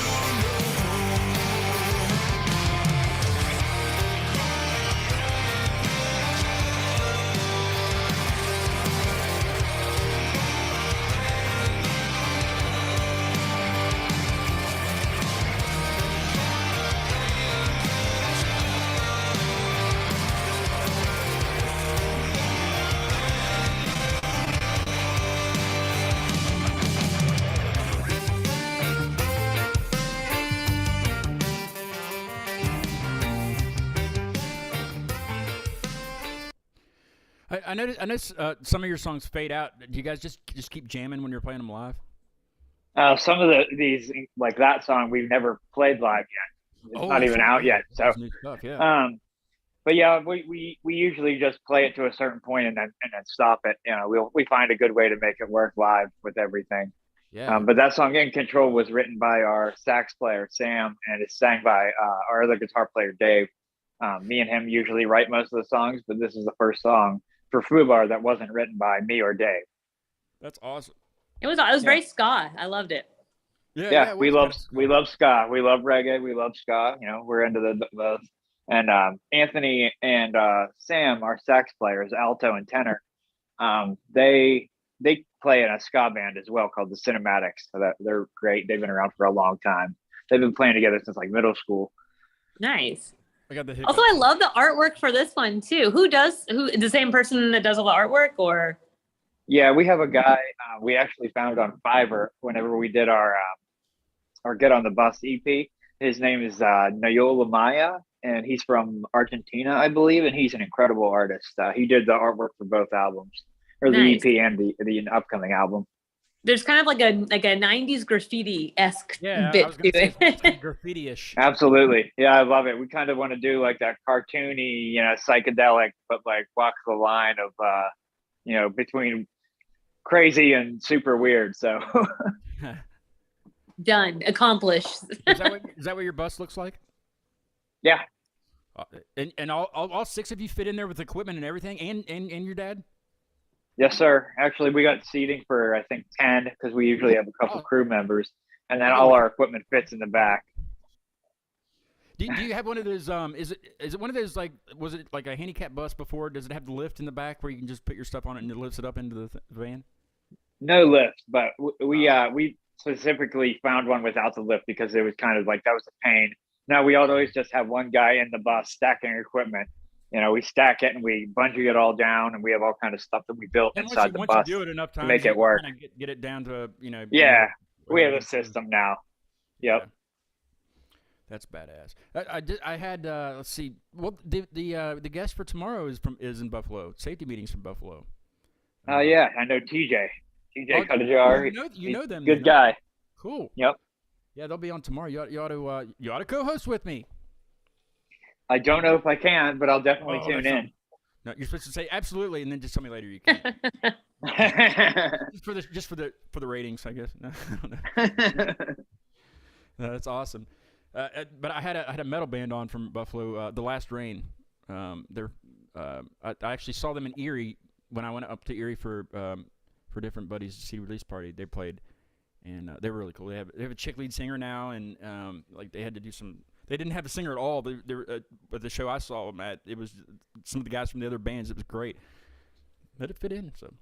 S1: I noticed some of your songs fade out. Do you guys just keep jamming when you're playing them live?
S2: Some of these, like that song, we've never played live yet. It's not
S1: that's
S2: even
S1: right.
S2: out yet. So,
S1: That's new stuff, yeah.
S2: but yeah, we usually just play it to a certain point and then stop it. You know, we find a good way to make it work live with everything.
S1: Yeah.
S2: But that song "In Control" was written by our sax player Sam, and it's sang by our other guitar player Dave. Me and him usually write most of the songs, but this is the first song for Fubar that wasn't written by me or Dave.
S1: That's awesome.
S3: It was very ska. I loved it.
S2: Yeah, we love ska, we love reggae, we love ska. You know, we're into the and Anthony and Sam, our sax players, alto and tenor, they play in a ska band as well called the Cinematics. So that they're great. They've been around for a long time. They've been playing together since like middle school.
S3: Nice.
S1: I got the hiccups.
S3: Also, I love the artwork for this one too. Who the same person that does all the artwork, or?
S2: Yeah, we have a guy we actually found on Fiverr whenever we did our Get on the Bus EP. His name is Nayola Maya, and he's from Argentina, I believe, and he's an incredible artist. He did the artwork for both albums, or
S3: Nice.
S2: the EP and the upcoming album.
S3: There's kind of like a 90s graffiti-esque
S1: Yeah, I
S3: bit
S1: was gonna
S3: to
S1: say
S3: it.
S1: it's graffiti-ish.
S2: Absolutely. Yeah, I love it. We kind of want to do like that cartoony, psychedelic, but like walks the line of, between crazy and super weird. So
S3: Done. Accomplished.
S1: Is that what your bus looks like?
S2: yeah.
S1: And all 6 of you fit in there with equipment and everything, and your dad?
S2: Yes, sir. Actually, we got seating for, I think, 10 because we usually have a couple crew members, and then all our equipment fits in the back.
S1: Do you have one of those? Is it one of those, like, was it like a handicap bus before? Does it have the lift in the back where you can just put your stuff on it and it lifts it up into the van?
S2: No lift, but we specifically found one without the lift because it was kind of like that was a pain. Now we always just have one guy in the bus stacking equipment. We stack it and we bungee it all down, and we have all kind of stuff that we built inside the bus
S1: once you do it enough times,
S2: to make it work.
S1: Kind of get it down to
S2: Yeah, we have a system now. Yep.
S1: Yeah. That's badass. I had let's see. Well, the guest for tomorrow is in Buffalo. Safety meetings from Buffalo.
S2: Yeah, I know TJ Kadajar.
S1: You know them.
S2: Good guy.
S1: Cool.
S2: Yep.
S1: Yeah, they'll be on tomorrow. You ought to co-host with me.
S2: I don't know if I can, but I'll definitely tune in.
S1: No, you're supposed to say absolutely, and then just tell me later you can. just for the ratings, I guess. No, I don't know. No, that's awesome. But I had a metal band on from Buffalo, The Last Rain. I actually saw them in Erie when I went up to Erie for different buddies to see release party. They played, and they were really cool. They have a chick lead singer now, and like they had to do some. They didn't have a singer at all. But the show I saw them at, it was some of the guys from the other bands. It was great. But it fit in. So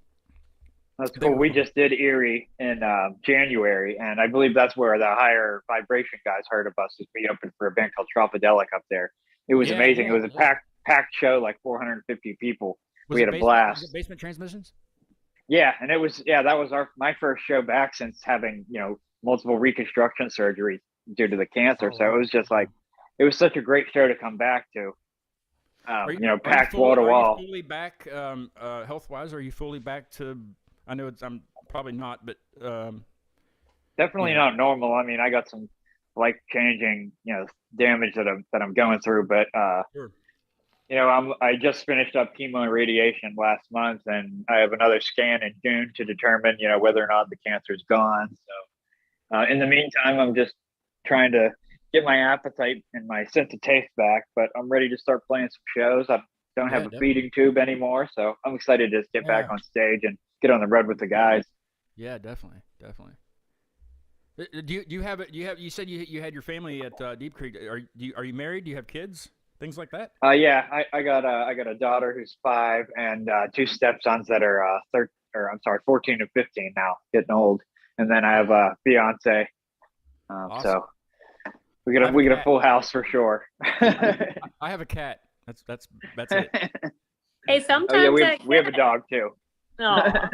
S2: that's cool. We just did Erie in January, and I believe that's where the Higher Vibration guys heard of us. We opened for a band called Tropodelic up there. It was amazing. It was a packed show, like 450 people. We had a blast.
S1: Was it Basement Transmissions?
S2: Yeah, and that was my first show back since having multiple reconstruction surgeries due to the cancer. So it was just like, it was such a great show to come back to. Packed wall to wall.
S1: Are you fully back health wise? Are you fully back to? I know I'm probably not, but
S2: definitely not normal. I mean, I got some life changing damage that I'm going through, but
S1: sure.
S2: I just finished up chemo and radiation last month, and I have another scan in June to determine whether or not the cancer is gone. So in the meantime, I'm just trying to get my appetite and my sense of taste back, but I'm ready to start playing some shows. I don't have a feeding tube anymore, so I'm excited to just get back on stage and get on the road with the guys.
S1: Yeah, definitely. Do you have it? You said you had your family at Deep Creek. Are you married? Do you have kids? Things like that?
S2: Yeah, I got a daughter who's 5 and 2 stepsons that are 14 and 15 now, getting old, and then I have a fiance.
S1: Awesome.
S2: So we get a full house for sure.
S1: I have a cat. That's it.
S3: Hey, sometimes
S2: we have a dog too.
S3: Aw.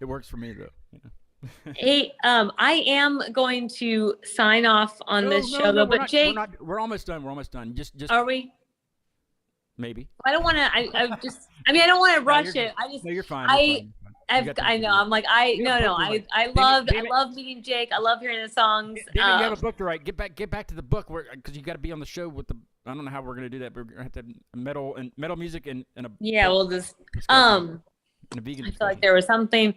S1: It works for me though.
S3: Hey, I am going to sign off on this show though, but Jake,
S1: we're almost done. Just
S3: are we?
S1: Maybe.
S3: I don't want to. I don't want to rush it.
S1: No, you're fine.
S3: I know. I'm like, I love meeting Jake. I love hearing the songs.
S1: David, you have a book to write. Get back to the book, because you got to be on the show with the. I don't know how we're gonna do that, but we're gonna have to have metal music and a.
S3: Yeah, we'll just
S1: and a vegan.
S3: I feel like there was something.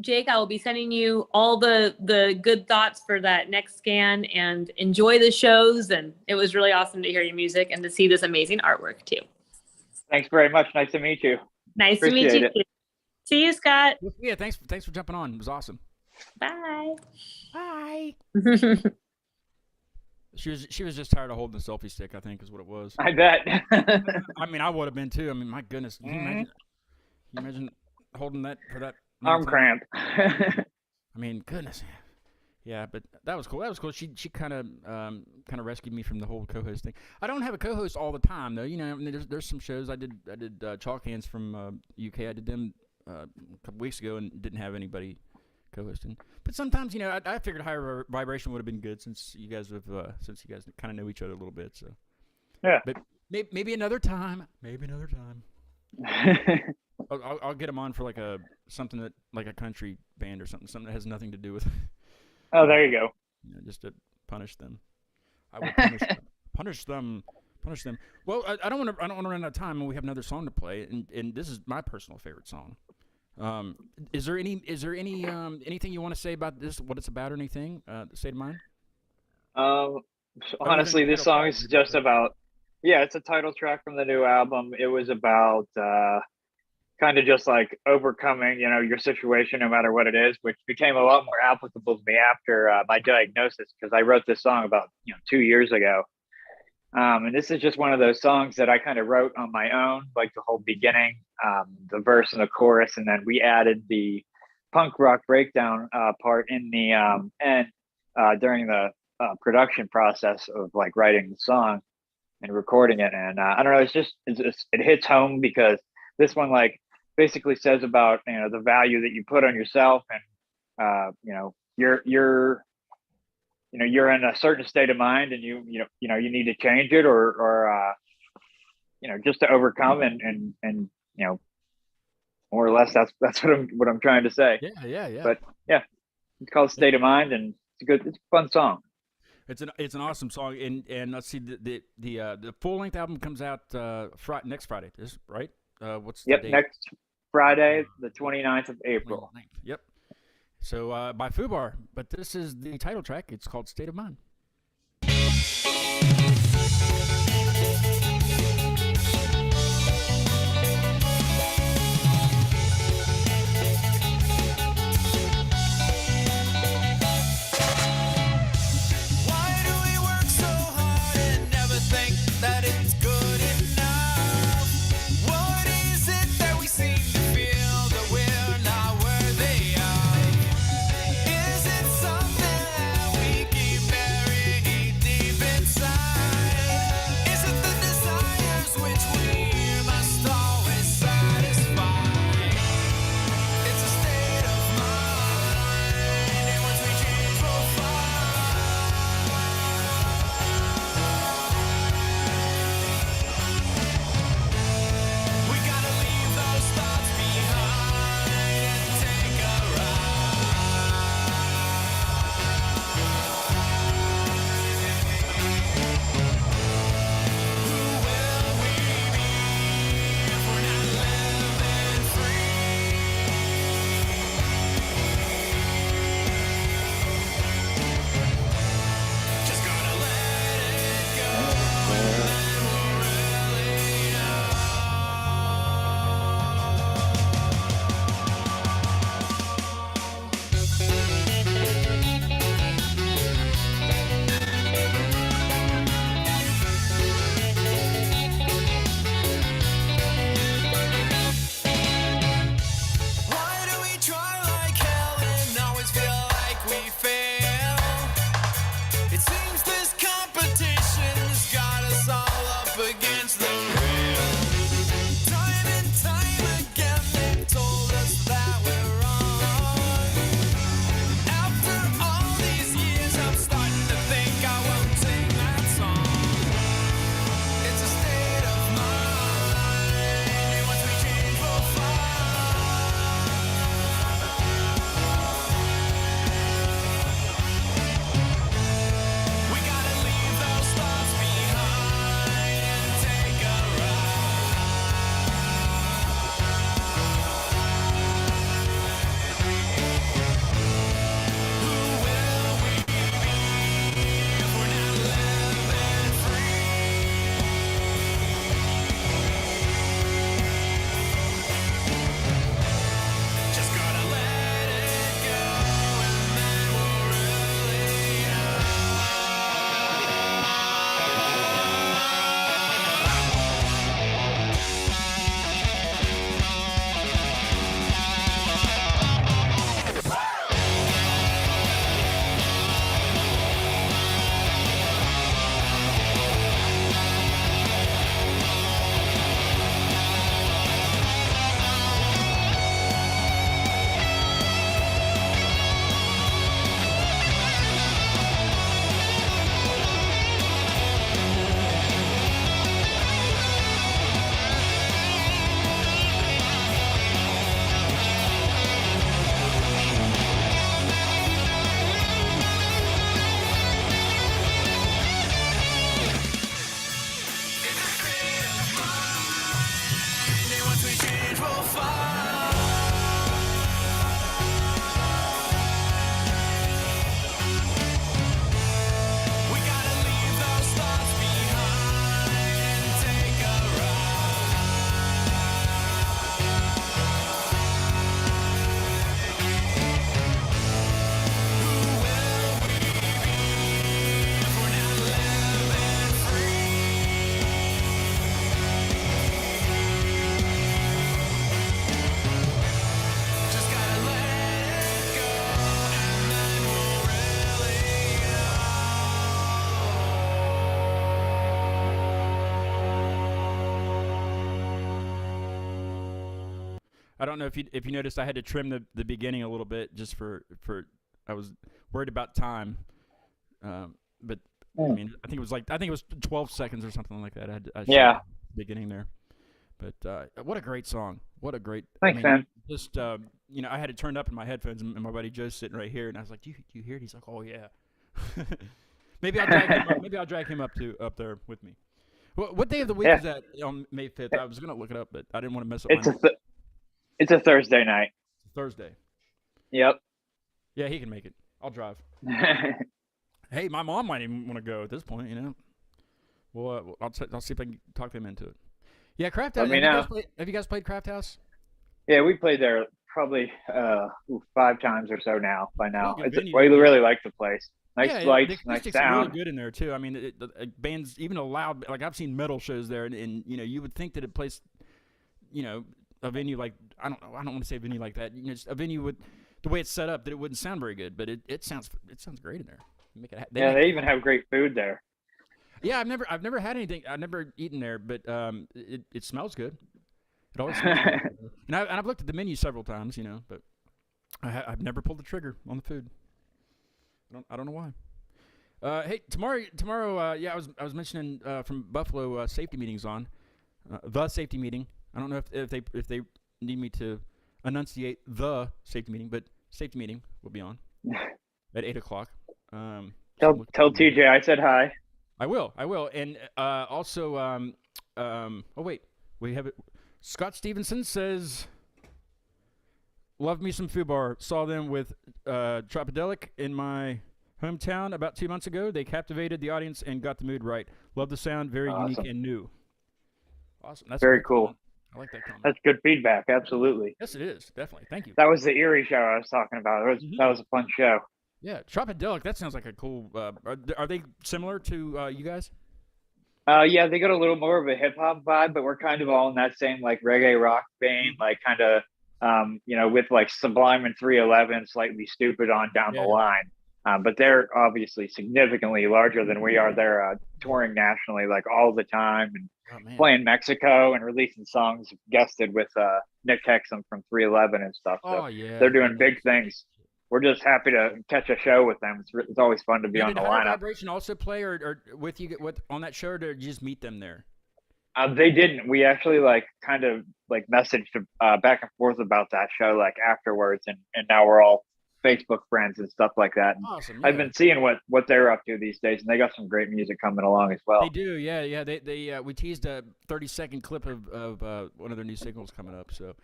S3: Jake, I will be sending you all the good thoughts for that next scan, and enjoy the shows. And it was really awesome to hear your music and to see this amazing artwork too. Thanks
S2: very much. Nice to meet you.
S3: Nice to meet you too. See you, Scott.
S1: Yeah, thanks for jumping on. It was awesome.
S3: Bye.
S1: Bye. She was just tired of holding the selfie stick, I think, is what it was.
S2: I bet.
S1: I mean, I would have been too. I mean, my goodness. Can you imagine holding that for that
S2: arm cramp?
S1: I mean, goodness. Yeah, but that was cool. That was cool. She kind of rescued me from the whole co-host thing. I don't have a co-host all the time though. You know, I mean, there's some shows I did Chalk Hands from UK. I did them a couple weeks ago and didn't have anybody co-hosting. But sometimes, you know, I figured higher vibration would have been good since you guys kind of know each other a little bit. So
S2: yeah,
S1: but maybe another time. Maybe another time. I'll get them on for something that like a country band or something that has nothing to do with.
S2: Oh, there you go.
S1: You know, just to punish them. I will punish them. Well, I don't want to run out of time, and we have another song to play, and this is my personal favorite song. Is there any anything you want to say about this? What it's about, or anything? State of Mind.
S2: Honestly, this song is just about. Yeah, it's a title track from the new album. It was about kind of just like overcoming, you know, your situation, no matter what it is, which became a lot more applicable to me after my diagnosis, because I wrote this song about 2 years ago. And this is just one of those songs that I kind of wrote on my own, like the whole beginning, the verse and the chorus, and then we added the punk rock breakdown part in the end during the production process of like writing the song and recording it. And I don't know, it hits home because this one like basically says about the value that you put on yourself, and you're in a certain state of mind, and you need to change it or just to overcome and more or less that's what I'm trying to say.
S1: Yeah.
S2: But yeah, it's called State of Mind, and it's a fun song.
S1: It's an awesome song, and let's see, the full length album comes out next Friday, right? What's the date?
S2: Next Friday, the 29th of April.
S1: 29th. Yep. So by Fubar, but this is the title track. It's called State of Mind.
S4: Something that we keep buried deep inside.
S1: I don't know if you noticed, I had to trim the beginning a little bit just for I was worried about time, but I mean I think it was 12 seconds or something like that. I
S2: Yeah.
S1: the beginning there, but what a great song! What a great
S2: Thanks, man.
S1: Just you know, I had it turned up in my headphones, and my buddy Joe's sitting right here, and I was like, "Do you hear it?" He's like, "Oh yeah." Maybe I'll drag him up. Maybe I'll drag him up there with me. What day of the week is that on May 5th? I was gonna look it up, but I didn't want to mess up.
S2: It's a Thursday night.
S1: Thursday.
S2: Yep.
S1: Yeah, he can make it. I'll drive. Hey, my mom might even want to go at this point. You know. Well, I'll see if I can talk them into it. Yeah, Crafthouse. Have you guys played Crafthouse?
S2: Yeah, we played there probably 5 times or so now. By now, we
S1: really
S2: really like the place. Nice lights, nice sound.
S1: Really good in there too. I mean, bands even allowed. Like I've seen metal shows there, and you know, you would think that a place, you know, a venue like I don't want to say a venue like that. You know, just a venue with the way it's set up that it wouldn't sound very good, but it sounds great in there.
S2: They even have great food there.
S1: Yeah, I've never had anything. I've never eaten there, but it smells good. It always smells good. And I've looked at the menu several times, you know, but I've never pulled the trigger on the food. I don't know why. Hey, tomorrow. Yeah, I was mentioning from Buffalo safety meetings on the safety meeting. I don't know if they need me to enunciate the safety meeting, but safety meeting will be on at 8:00.
S2: Tell TJ I said hi.
S1: I will, and also. Oh wait, we have it. Scott Stevenson says, "Love me some Fubar. Saw them with Tropidelic in my hometown about 2 months ago. They captivated the audience and got the mood right. Love the sound, very unique and new." Awesome. That's
S2: very cool.
S1: Comment. I like that comment.
S2: That's good feedback. Absolutely.
S1: Yes, it is. Definitely. Thank you.
S2: That was the Erie show I was talking about. That was a fun show.
S1: Yeah, Tropidelic. That sounds like a cool. Are they similar to you guys?
S2: Yeah, they got a little more of a hip hop vibe, but we're kind of all in that same like reggae rock vein, like kind of, you know, with like Sublime and 311, Slightly Stupid on down the line. But they're obviously significantly larger than we are. They're touring nationally like all the time and playing Mexico and releasing songs guested with Nick Hexum from 311 and stuff. So they're doing big things. We're just happy to catch a show with them. It's always fun to be on the lineup. Did
S1: Vibration also play or with you on that show, or did you just meet them there?
S2: They didn't. We actually like kind of like messaged back and forth about that show like afterwards, and now we're all Facebook friends and stuff like that. And
S1: awesome.
S2: I've been seeing what they're up to these days, and they got some great music coming along as well.
S1: They do, yeah. They we teased a 30-second clip of one of their new singles coming up. So.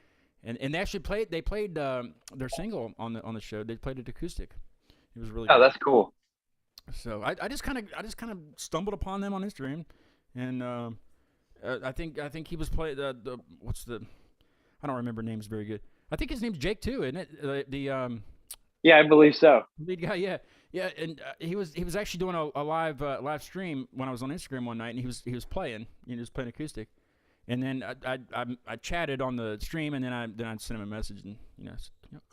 S1: And they actually played their single on the show. They played it acoustic. It was really
S2: cool. That's cool.
S1: So I just kind of stumbled upon them on Instagram, and I think he was playing I don't remember names very good. I think his name's Jake too, isn't it?
S2: Yeah, I believe so.
S1: Lead guy, yeah, and he was actually doing a live stream when I was on Instagram one night, and he was playing, he was playing acoustic. And then I chatted on the stream, and then I sent him a message, and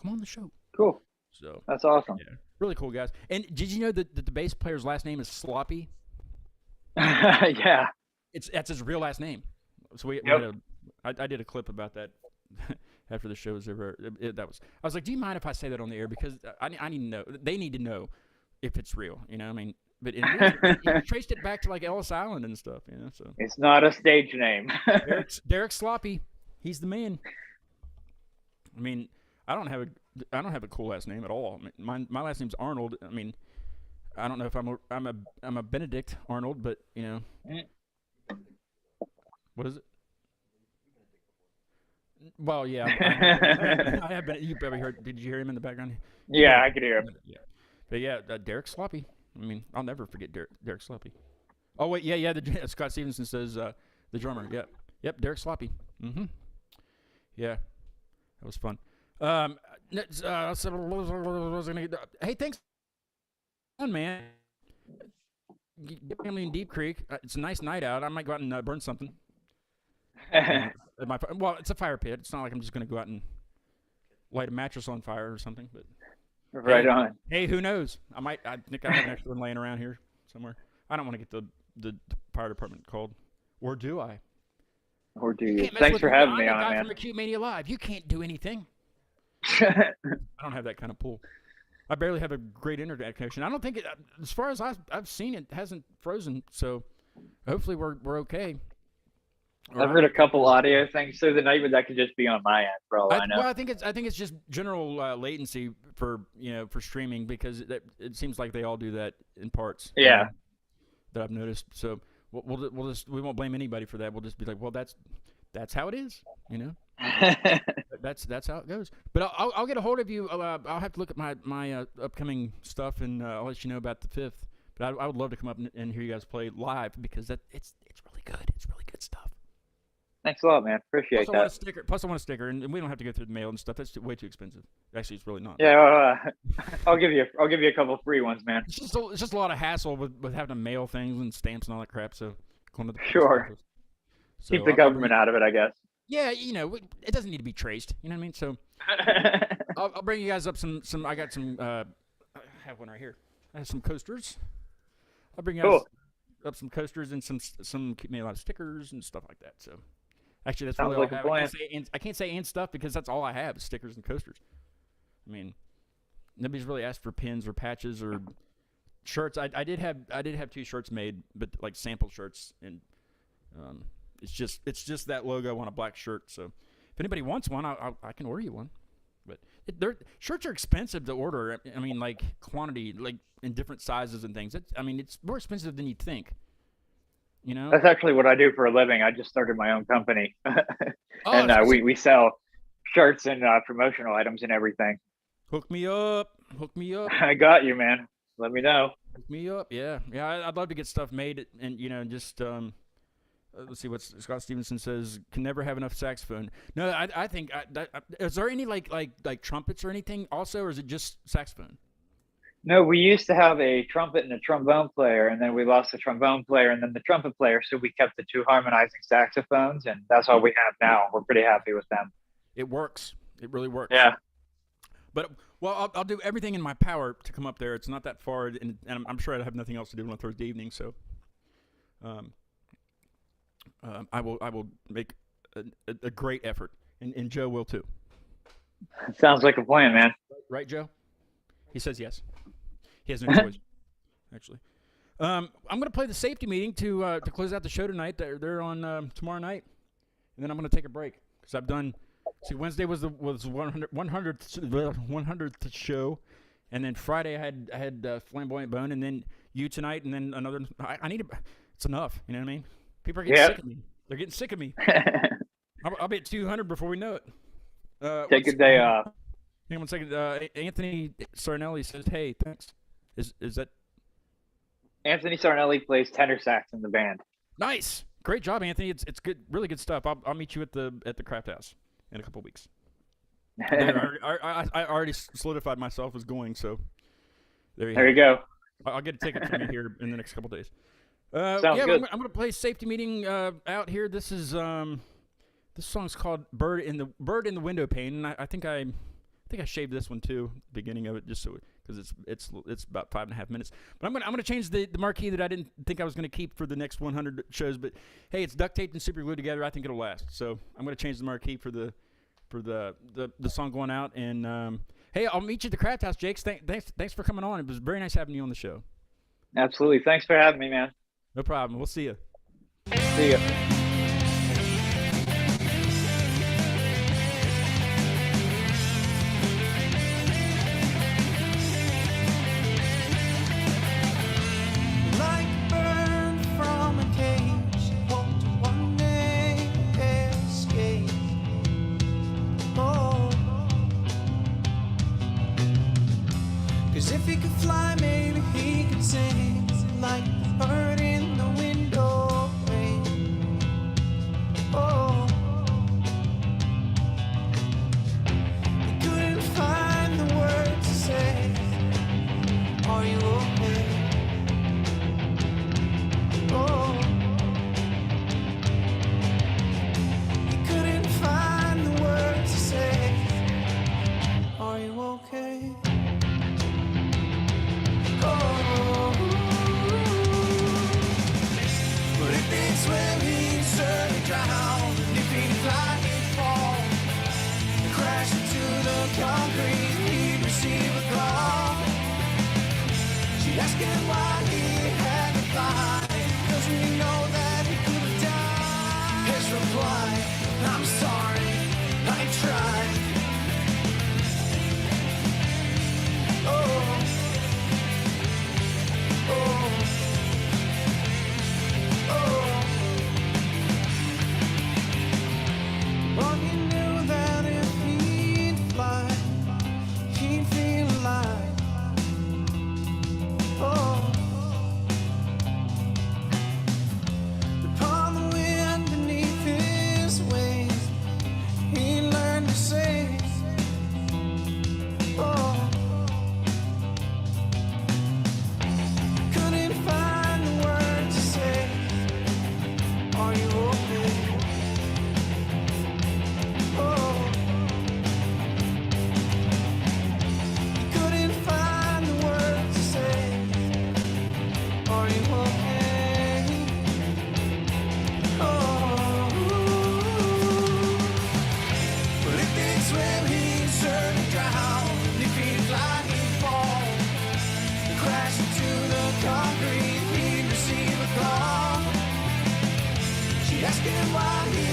S1: come on the show.
S2: Cool.
S1: So
S2: that's awesome.
S1: Yeah, really cool guys. And did you know that the bass player's last name is Sloppy?
S2: Yeah.
S1: That's his real last name. So I did a clip about that after the show was over. I was like, do you mind if I say that on the air, because I need to know. They need to know if it's real. You know, I mean. But he traced it back to like Ellis Island and stuff, So
S2: it's not a stage name.
S1: Derek Sloppy, he's the man. I mean, I don't have a cool last name at all. I mean, my last name's Arnold. I mean, I don't know if I'm a Benedict Arnold, but what is it? Well, yeah, I have been. You probably heard. Did you hear him in the background?
S2: Yeah, I could hear him.
S1: Yeah, but yeah, Derek Sloppy. I mean, I'll never forget Derek Sloppy. Oh wait, yeah. Scott Stevenson says the drummer. Yep, Derek Sloppy. Mm-hmm. Yeah, that was fun. Hey, thanks, man. Get family in Deep Creek. It's a nice night out. I might go out and burn something. Well, it's a fire pit. It's not like I'm just going to go out and light a mattress on fire or something, but.
S2: Right on.
S1: Hey, who knows? I think I have an extra one laying around here somewhere. I don't want to get the fire department called, or do I?
S2: Or do you? Thanks for having me on, man. I'm
S1: from Acute Mania Live. You can't do anything. I don't have that kind of pull. I barely have a great internet connection. I don't think it, as far as I've seen, it hasn't frozen. So hopefully we're okay.
S2: I've heard a couple audio things through the night, but that could just be on my end, for all I know.
S1: Well, I think it's just general latency for streaming, because it seems like they all do that in parts.
S2: Yeah.
S1: That I've noticed. So we won't blame anybody for that. We'll just be like, well, that's how it is, That's how it goes. But I'll get a hold of you. I'll have to look at my upcoming stuff, and I'll let you know about the 5th. But I would love to come up and hear you guys play live, because it's really good. It's really good stuff.
S2: Thanks a lot, man. Appreciate that.
S1: Plus, I want a sticker, and we don't have to go through the mail and stuff. That's way too expensive. Actually, it's really not.
S2: Yeah, I'll give you a couple free ones, man.
S1: It's just a lot of hassle with having to mail things and stamps and all that crap. So going to the
S2: sure. So keep the government out of it, I guess.
S1: Yeah, it doesn't need to be traced. You know what I mean? So I'll bring you guys up some. I got some. I have one right here. I have some coasters. I'll bring you guys up some coasters and some keep me a lot of stickers and stuff like that. So. Actually, that's really all I have. I can't say and stuff, because that's all I have is stickers and coasters. I mean, nobody's really asked for pins or patches or shirts. I did have 2 shirts made, but like sample shirts, and it's just that logo on a black shirt. So if anybody wants one, I can order you one. But shirts are expensive to order. I mean, like quantity, like in different sizes and things. It's more expensive than you'd think.
S2: That's actually what I do for a living. I just started my own company, and we sell shirts and promotional items and everything.
S1: Hook me up.
S2: I got you, man. Let me know.
S1: Hook me up. Yeah. I'd love to get stuff made, and just let's see what Scott Stevenson says. Can never have enough saxophone. No, I think is there any like trumpets or anything also, or is it just saxophone?
S2: No, we used to have a trumpet and a trombone player, and then we lost the trombone player and then the trumpet player. So we kept the 2 harmonizing saxophones, and that's all we have now. We're pretty happy with them.
S1: It works. It really works.
S2: Yeah.
S1: But, I'll do everything in my power to come up there. It's not that far, and I'm sure I have nothing else to do on a Thursday evening. So I will make a great effort, and Joe will too.
S2: Sounds like a plan, man.
S1: Right, Joe? He says yes. He has no choice, actually. I'm going to play the safety meeting to close out the show tonight. They're on tomorrow night, and then I'm going to take a break, because I've done. See, Wednesday was 100th show, and then Friday I had Flamboyant Bone, and then you tonight, and then another. I need it's enough. You know what I mean? People are getting sick of me. They're getting sick of me. I'll be at 200 before we know it.
S2: Take a day off.
S1: Hang on 1 second. Anthony Sarnelli says, "Hey, thanks." Is that
S2: Anthony Sarnelli plays tenor sax in the band?
S1: Nice, great job, Anthony. It's good, really good stuff. I'll meet you at the Crafthouse in a couple of weeks. I already solidified myself as going, so there you
S2: go.
S1: I'll get a ticket from you here in the next couple of days.
S2: Sounds good.
S1: I'm gonna play Safety Meeting out here. This is this song's called Bird in the Window Pane, and I think I shaved this one too, the beginning of it, just so because it's about 5.5 minutes. But I'm gonna change the marquee that I didn't think I was gonna keep for the next 100 shows. But hey, it's duct taped and super glued together. I think it'll last. So I'm gonna change the marquee for the song going out. And hey, I'll meet you at the Crafthouse, Jakes. Thanks for coming on. It was very nice having you on the show.
S2: Absolutely. Thanks for having me, man.
S1: No problem. We'll see you.
S2: See ya.
S4: If he could fly, maybe he could sing like a bird in the window pane. Oh, he couldn't find the words to say. Are you okay? Oh, he couldn't find the words to say. Are you okay? But it beats when he's drowned. asking why he had to fly. Doesn't he know that he could have died? His reply, I'm sorry, I tried. Oh, oh, oh. But he knew that if he'd fly, he'd feel alive. Oh, upon the wind beneath his wings, he learned to sing. Oh, couldn't find the words to say. Are you okay? Oh, couldn't find the words to say. Are you okay? Oh, but if he'd swim, he'd surely drown. If he'd fly, he'd fall. Crash into the concrete, he'd receive a call. She asked him why he